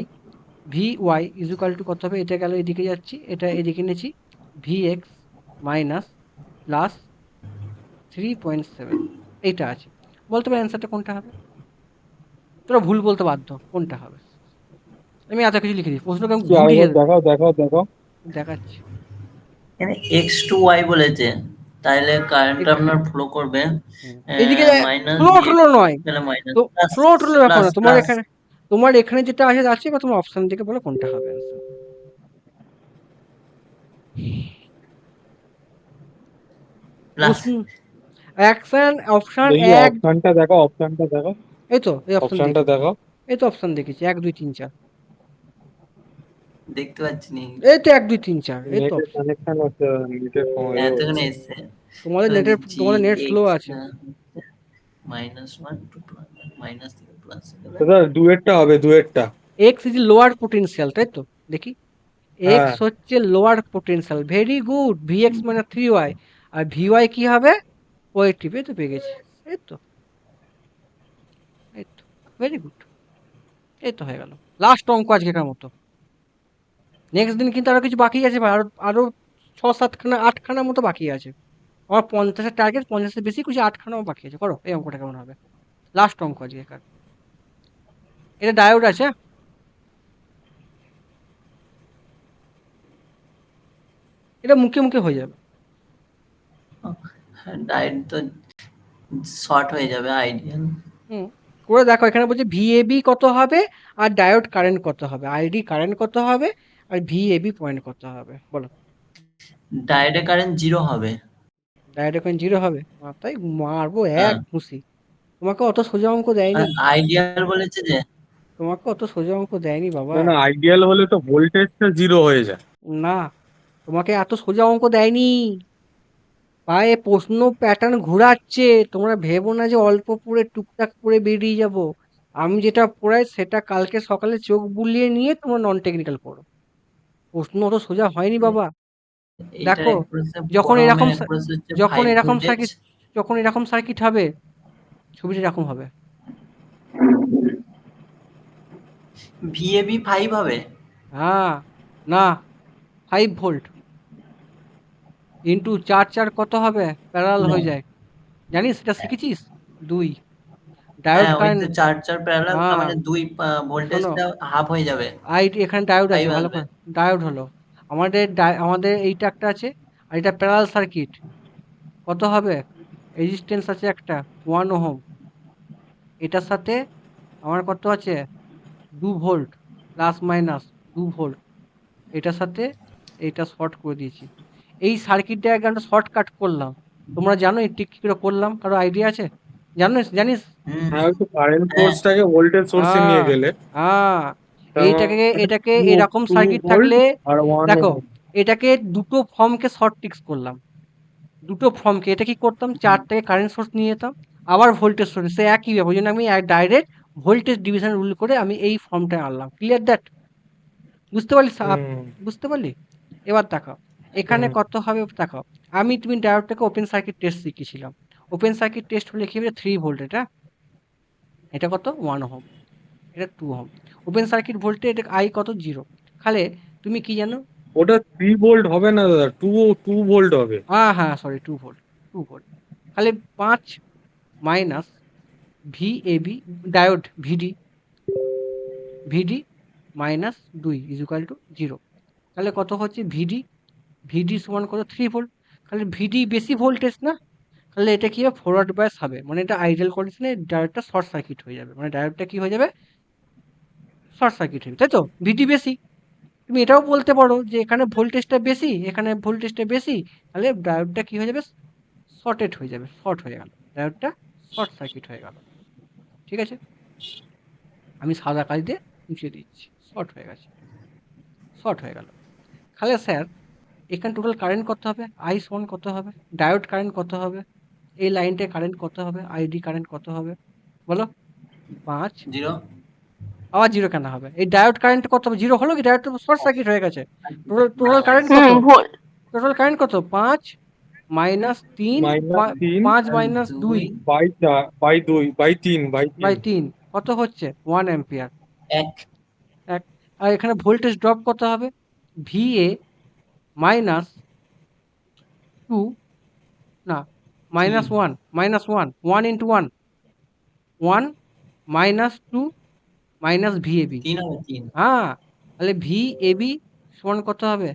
ইজ ইকুয়াল টু কত হবে? এটা গেল এদিকে যাচ্ছি, এটা এদিকে নিয়েছি। ভিএক্স মাইনাস প্লাস 3.7 এইটা আছে। বলতে পারে অ্যান্সারটা কোনটা হবে? তোরা ভুল বলতে বাধ্য, কোনটা হবে? আমি এত কিছু লিখে দিই, প্রশ্নকে আমি কি ঘুরিয়ে আরেকবার দেখাও। দেখাচ্ছি। এখানে x2y বলেছে, তাহলে কারেন্ট আপনার ফ্লো করবে এইদিকে মাইনাস ফ্লো দিয়ে ট্লো নয়, তাহলে মাইনাস তো প্লাস ফ্লো ট্লো ব্যাপার প্লাস না। প্লাস তোমার এখানে যেটা আছে আছে, বা তোমার অপশন থেকে বলো কোনটা হবে অ্যান্সার। প্লাস অ্যাকশন অপশন দেখি 1। অপশনটা দেখো। এই তো এই অপশন অপশনটা দেখি, দেখো। এই তো অপশন দেখেছি 1 2 3 4। দেখতে পাচ্ছি নি, এই তো 1 2 3 4, এই তো নেটের option। কানেকশন হচ্ছে, নেটের এতখানে এসছে। তোমাদের তাহলে নেটের, দিচ্ছি তোমাদের নেট স্লো x আছে। -1 টু প্লাস মাইনাস থেকে প্লাস যাবে। দাদা ডুয়েটটা। এক্স ইজ লোয়ার পোটেনশিয়াল, তাই তো? দেখি, হ্যাঁ, এক্স হচ্ছে lower potential, very good. VX মানে 3y, আর ভিওয়াই কি হবে? পজিটিভ। এই তো পেয়ে গেছি। এই তো, এই তো, ভেরি গুড। এই তো হয়ে গেল লাস্ট অঙ্ক আজকের মতো। নেক্সট দিন কিন্তু আরো কিছু বাকি আছে ভাই, আরো আরো 6 7 খানা 8 খানা মতো বাকি আছে। আমার 50-এর টার্গেট, 50-এর বেশি কিছু 8 খানাও বাকি আছে। করো, এই অঙ্কটা কেমন হবে? লাস্ট অঙ্ক আজকে। এটা ডায়োড আছে। এটা মুখে মুখে হয়ে যাবে। ডায়েট তো শর্ট হয়ে যাবে আইডিয়াল। হুম, করে দেখো। এখানে বলছে ভিএবি কত হবে, আর ডায়োড কারেন্ট কত হবে, আইডি কারেন্ট কত হবে, আর ভিএবি পয়েন্ট কত হবে বলো। ডায়েটে কারেন্ট 0 হবে। ডায়োড এখন 0 হবে, মাথায় মারবো হ্যাঁ, এক ঘুষি। তোমাকে অত সোজা অঙ্ক দেয়নি, আইডিয়াল বলেছে যে তোমাকে অত সোজা অঙ্ক দেয়নি বাবা। না আইডিয়াল হলে তো ভোল্টেজটা 0 হয়ে যায়। না, তোমাকে এত সোজা অঙ্ক দেয়নি ভাই। প্রশ্ন প্যাটার্ন ঘোরাচ্ছে। তোমরা ভেবো না যে অল্প পড়ে টুকটাক পড়ে বেরিয়ে যাব। আমি যেটা পড়াই সেটা কালকে সকালে চোখ বুলিয়ে নিয়ে তোমরা নন টেকনিক্যাল পড়ো। প্রশ্ন অত সোজা হয়নি বাবা। এইটার দেখো, অ্যাক্রোসে যখন বড় এরকম মেন অ্যাক্রোস হচ্ছে যখন 5 এরকম ভোল্টেজ। সার্কিট, যখন এরকম সার্কিট হবে, ছবিটা এরকম হবে। ভিএবি 5 হবে। হ্যাঁ, না, 5 ভোল্ট ইন্টু 4 কত হবে? প্যারালাল না, হয়ে যায়। জানিস সেটা শিখেছিস? 2 ডায়োড হ্যাঁ ওই কারেন্ট। তো 4 প্যারালাল, তার হ্যাঁ, মানে 2 শোনো, ভোল্টেজটা হাফ হয়ে যাবে, এখানে ডায়োড আছে, 5 ভালো আসবে। করে। ডায়োড হলো আমাদের এইটা একটা আছে, আর এটা প্যারালাল সার্কিট। কত হবে? রেজিস্ট্যান্স আছে একটা 1 ওহম। এটার সাথে আমার কত আছে? 2 ভোল্ট, প্লাস মাইনাস 2 ভোল্ট। এটার সাথে এইটা শর্ট করে দিয়েছি। এই সার্কিট ডায়াগ্রামটা শর্টকাট করলাম। তোমরা জানো এই ঠিক কি করে করলাম? কারো আইডিয়া আছে? জানিস? হুম, হ্যাঁ, একটু কারেন্ট হ্যাঁ সোর্সটাকে ভোল্টেজ সোর্সে নিয়ে হ্যাঁ, গেলে হ্যাঁ, তার মানে এটাকে টু এরকম টু সার্কিট ভোল্ট থাকলে, আর 1 দেখো, ওহম। এটাকে দুটো ফর্মকে শর্ট টিক্স করলাম। দুটো ফর্মকে, এটা কি করতাম, 4 থেকে কারেন্ট সোর্স নিয়ে যেতাম, আবার ভোল্টেজ সোর্স, সে একই ব্যাপার। ওই জন্য আমি ডাইরেক্ট ভোল্টেজ ডিভিশন রুল করে আমি এই ফর্মটা আনলাম। Clear that? বুঝতে পারলি? হুম বুঝতে পারলি? এবার দেখাও এখানে হুম কত হবে। দেখাও, তুমি ডায়োডটাকে ওপেন সার্কিট টেস্ট শিখিয়েছিলাম। ওপেন সার্কিট টেস্ট হলে কি হবে 3 ভোল্ট এটা কত 1 ওহম, এটা 2 ওহম। ওপেন সার্কিট ভোল্টে এটা আই কত 0। তাহলে তুমি কি জানো? ওটা 3 ভোল্ট হবে না দাদা, 2 ভোল্ট হবে। হ্যাঁ সরি 2 ভোল্ট, 2 ভোল্ট। তাহলে 5 minus VAB diode VD minus 2 is equal to 0। তাহলে কত হচ্ছে ভিডি সমান কত 3 ভোল্ট। তাহলে ভিডি বেশি ভোল্টেজ না, তাহলে এটা কি হবে ফরওয়ার্ড বায়াস হবে, মানে এটা আইডিয়াল কন্ডিশনে ডায়োডটা শর্ট সার্কিট হয়ে যাবে, মানে ডায়োডটা কি হয়ে যাবে শর্ট সার্কিট হয়ে যাবে, তাই তো? ভিডি বেশি। তুমি এটাও বলতে পারো যে এখানে ভোল্টেজটা বেশি, এখানে ভোল্টেজটা বেশি, তাহলে ডায়োডটা কি হয়ে যাবে শর্টেড হয়ে যাবে, শর্ট হয়ে গেল, ডায়োডটা শর্ট সার্কিট হয়ে গেল। ঠিক আছে, আমি সাদা কালি দিয়ে মুছে দিচ্ছি, শর্ট হয়ে গেছে, শর্ট হয়ে গেল। তাহলে স্যার এখানে টোটাল কারেন্ট কত হবে, আই সমান কত হবে, ডায়োড কারেন্ট কত হবে, এই লাইনটায় কারেন্ট কত হবে, আইডি কারেন্ট কত হবে বলো? 5 0 আবার 0 কেন হবে? এই ডায়োড কারেন্ট কত হবে? 0 হলো কি? ডায়োড তো শর্ট সার্কিট হয়ে গেছে। টোটাল কারেন্ট কত? টোটাল কারেন্ট কত? 5 minus 3 -3 5 minus 2 by 2 by 3 by 3 কত হচ্ছে 1 অ্যাম্পিয়ার। 1 এক। আর এখানে ভোল্টেজ ড্রপ কত হবে? VA মাইনাস 2 না minus 1 1 into 1 1 minus 2 minus VAB। 3 হবে 3 হ্যাঁ, তাহলে VAB সমান কত হবে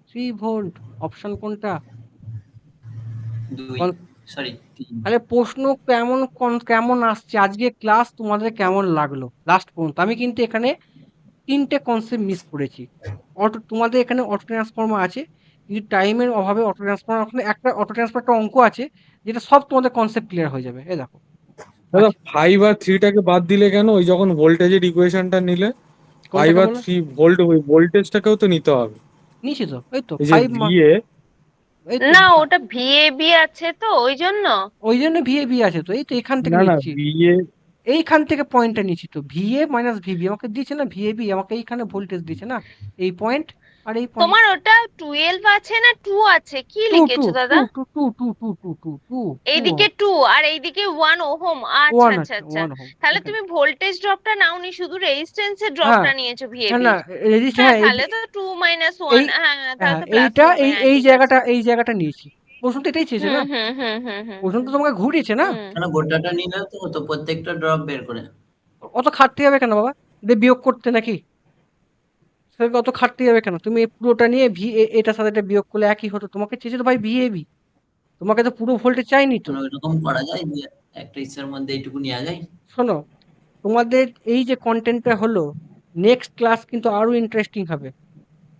3 ভোল্ট। অপশন কোনটা? 2 সরি 3 তাহলে প্রশ্ন কেমন আসছে আজকে ক্লাস তোমাদের কেমন লাগলো লাস্ট পর্যন্ত? আমি কিন্তু এখানে 3টে কনসেপ্ট মিস করেছি। তোমাদের এখানে অটো ট্রান্সফর্মার আছে, কিন্তু টাইমের অভাবে অটো ট্রান্সফর্মার, ওখানে একটা অটো ট্রান্সফার একটা অঙ্ক আছে যেটা সব তোমাদের কনসেপ্ট ক্লিয়ার হয়ে যাবে। এই দেখো দাদা, আছে 5 আর 3টাকে বাদ দিলে কেন? ওই যখন ভোল্টেজের ইকুয়েশনটা নিলে 5 কোনটাকে আর বলো 3 ভোল্ট, ওই ভোল্টেজটাকেও তো নিতে হবে। নিয়েছি তো, এই তো এই যে 5 ভিএ, এই তো না ওটা ভিএবি আছে তো ওই জন্য। ওই জন্য ভিএবি আছে তো, এই তো এখান থেকে না নিচ্ছি, ভিএ, এইখান থেকে পয়েন্টটা নিচ্ছি তো, ভিএ মাইনাস ভিবি আমাকে দিয়েছে না, ভিএবি আমাকে এইখানে ভোল্টেজ দিয়েছে না, এই পয়েন্ট আর এই পয়েন্ট। তোমার ওটা 12 আছে না 2 আছে, কি টু টু লিখেছো দাদা? Two two two two two two two এইদিকে 2 আর এইদিকে 1 ওহম। আচ্ছা ওয়ান আচ্ছা আছে, আচ্ছা, 1 হোম তাহলে এখানে। তুমি ভোল্টেজ ড্রপটা নাওনি, শুধু রেজিস্ট্যান্সের হ্যাঁ ড্রপটা নিয়েছো না ভিএবির। রেজিস্ট হ্যাঁ হ্যাঁ তাহলে তো 2 মাইনাস 1, এই হ্যাঁ তাহলে তো প্লাস এইটা হবে, এই হ্যাঁ এই ঠিক আছে। জায়গাটা নিয়েছি। প্রশ্ন তো এটাই চেয়েছে না, হুম হুম হুম হুম হুম প্রশ্ন তো হুম তোমাকে ঘুরিয়েছে না। হুম। কেন গোটাটা নিলে তো হতো, প্রত্যেকটা ড্রপ বের করে। অত খাটতে হবে কেন বাবা? বিয়োগ করতে নাকি? সেটাকে অত খাটতে হবে কেন? তুমি এই পুরোটা নিয়ে এটার সাথে এটা বিয়োগ করলে একই হতো। তোমাকে চেয়েছে তো ভাই ভিএবি, তোমাকে তো পুরো ভোল্টেজ চাইনি তো। মানে ওইরকম করা যায় যে একটা ইসের মধ্যে এইটুকু নেওয়া যায়? শোনো, তোমাদের এই যে কন্টেন্টটা হলো, নেক্সট ক্লাস কিন্তু আরো ইন্টারেস্টিং হবে।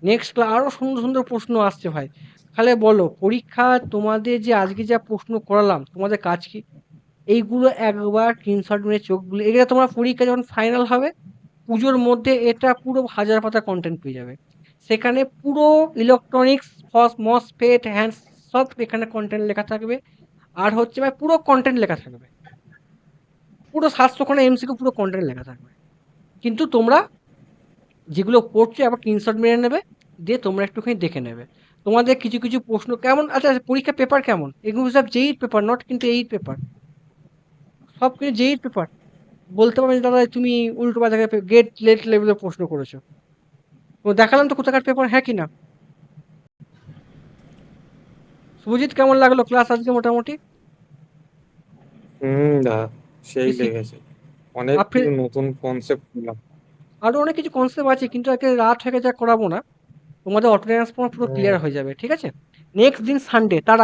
নেক্সট ক্লাস আরো সুন্দর সুন্দর প্রশ্ন আসছে ভাই। তাহলে বলো, পরীক্ষা তোমাদের যে আজকে যা প্রশ্ন করালাম তোমাদের কাজ কি? এইগুলো একবার স্ক্রিনশট মেরে চোখ বুলে, এটা তোমার পরীক্ষা যখন ফাইনাল হবে পুজোর মধ্যে এটা পুরো হাজার পাতা কন্টেন্ট পেয়ে যাবে। সেখানে পুরো ইলেকট্রনিক্স মসফেট হ্যান্ডস সব এখানে কন্টেন্ট লেখা থাকবে। আর হচ্ছে ভাই পুরো কন্টেন্ট লেখা থাকবে, পুরো 700খানা এমসিকিউ পুরো কন্টেন্ট লেখা থাকবে। কিন্তু তোমরা যেগুলো পড়ছো আবার স্ক্রিনশট মেরে নেবে, দিয়ে তোমরা একটুখানি দেখে নেবে তোমাদের কিছু কিছু প্রশ্ন কেমন। আচ্ছা পরীক্ষা পেপার কেমন? এগুলো সব জেইর পেপার, নট কিন্তু এইট পেপার, সব কিছু জেইর পেপার। বলতে পারবে যে দাদা তুমি উল্টো পাল্টা গেট লেট লেভেলের প্রশ্ন করেছো। তো দেখালাম তো কোথাকার পেপার, হ্যাঁ কি না? শুভজিৎ কেমন লাগলো ক্লাস আজকে মোটামুটি? দা সেই বেশি লেগেছে, অনেক আপনি কিছু নতুন কনসেপ্ট পেলাম। আরো অনেক কিছু কনসেপ্ট আছে, কিন্তু আজকে রাত হয়ে গেছে আর করাবো না। তোমাদের অটো ট্রান্সফর্মার পুরো ক্লিয়ার হয়ে যাবে, ঠিক আছে? নেক্সট দিন সানডে, তার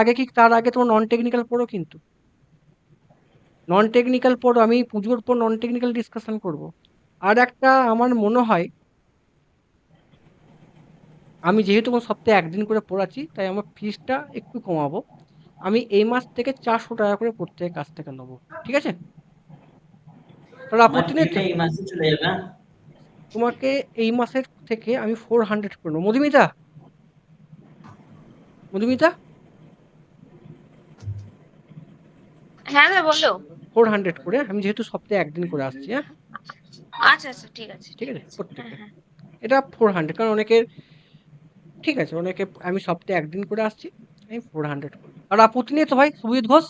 আগে তোমার নন টেকনিক্যাল পড়ো, কিন্তু নন টেকনিক্যাল পড়ো, আমি পুজোর পর নন টেকনিক্যাল ডিসকাশন করব। আর একটা আমার মনে হয়, আমি যেহেতু আমার সপ্তাহে একদিন করে পড়াচ্ছি তাই আমার ফিসটা একটু কমাবো। আমি এই মাস থেকে 400 টাকা করে প্রত্যেকের কাছ থেকে নেবো, ঠিক আছে? তার আমার আপত্তি নেই তো? ফিটা এই মাসে চলে যাবে না? তোমাকে এই মাসের থেকে আমি 400 করে নেবো। মধুমিতা, মধুমিতা হ্যাঁ দা বলো। 400 করে, আমি যেহেতু সপ্তাহে একদিন করে আসছি, হ্যাঁ আচ্ছা আচ্ছা ঠিক আছে ঠিক ঠিক আছে আছে, হ্যাঁ প্রত্যেকে। হ্যাঁ। এটা 400, কারণ অনেকের, ঠিক আছে অনেকে, আমি সপ্তাহে একদিন করে আসছি, আমি 400 করবো। আর আপত্তি নেই তো ভাই সুজিত ঘোষ?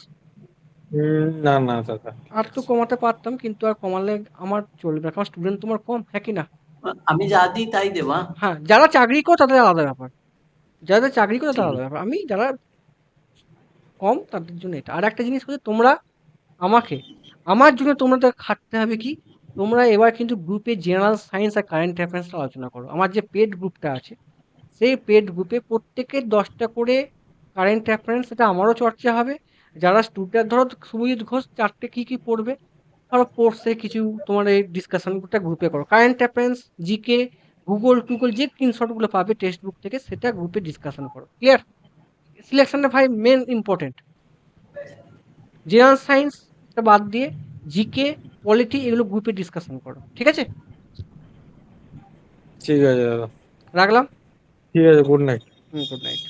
না না দাদা, আর তো কমাতে পারতাম, কিন্তু আর কমালে আমার চলবে না, কারণ স্টুডেন্ট তোমার কম, হ্যাঁ কি না? আমি যা দিই তাই দেবা। হ্যাঁ, যারা চাকরি করে তাদের আলাদা ব্যাপার, যাদের চাকরি করে তাদের ঠিক আলাদা ব্যাপার, আমি যারা কম তাদের জন্য এটা। আর একটা জিনিস হচ্ছে, তোমরা আমাকে, আমার জন্য তোমাদের খাটতে হবে কি, তোমরা এবার কিন্তু গ্রুপে জেনারেল সায়েন্স আর কারেন্ট অ্যাফেয়ার্সটা আলোচনা করো। আমার যে পেড গ্রুপটা আছে, সেই পেড গ্রুপে প্রত্যেকের 10টা করে কারেন্ট অ্যাফেয়ার্স, এটা আমারও চর্চা হবে। যারা স্টুডেন্ট, ধরো শুভজিৎ ঘোষ 4টে কি কি পড়বে, ধরো পড়ছে কিছু, তোমার এই ডিসকাশনটা গ্রুপে করো। Current affairs, GK, Google toggle যে স্ক্রিনশটগুলো পাবে টেক্সট বুক থেকে, সেটা গ্রুপে ডিসকাশন করো। ক্লিয়ার? সিলেকশনটা ভাই মেন ইম্পর্টেন্ট। জেনারেল সায়েন্স বাদ দিয়ে জিকে, পলিটি এগুলো গ্রুপে ডিসকাশন করো, ঠিক আছে? ঠিক আছে দাদা, রাখলাম। ঠিক আছে, গুড নাইট। Good night.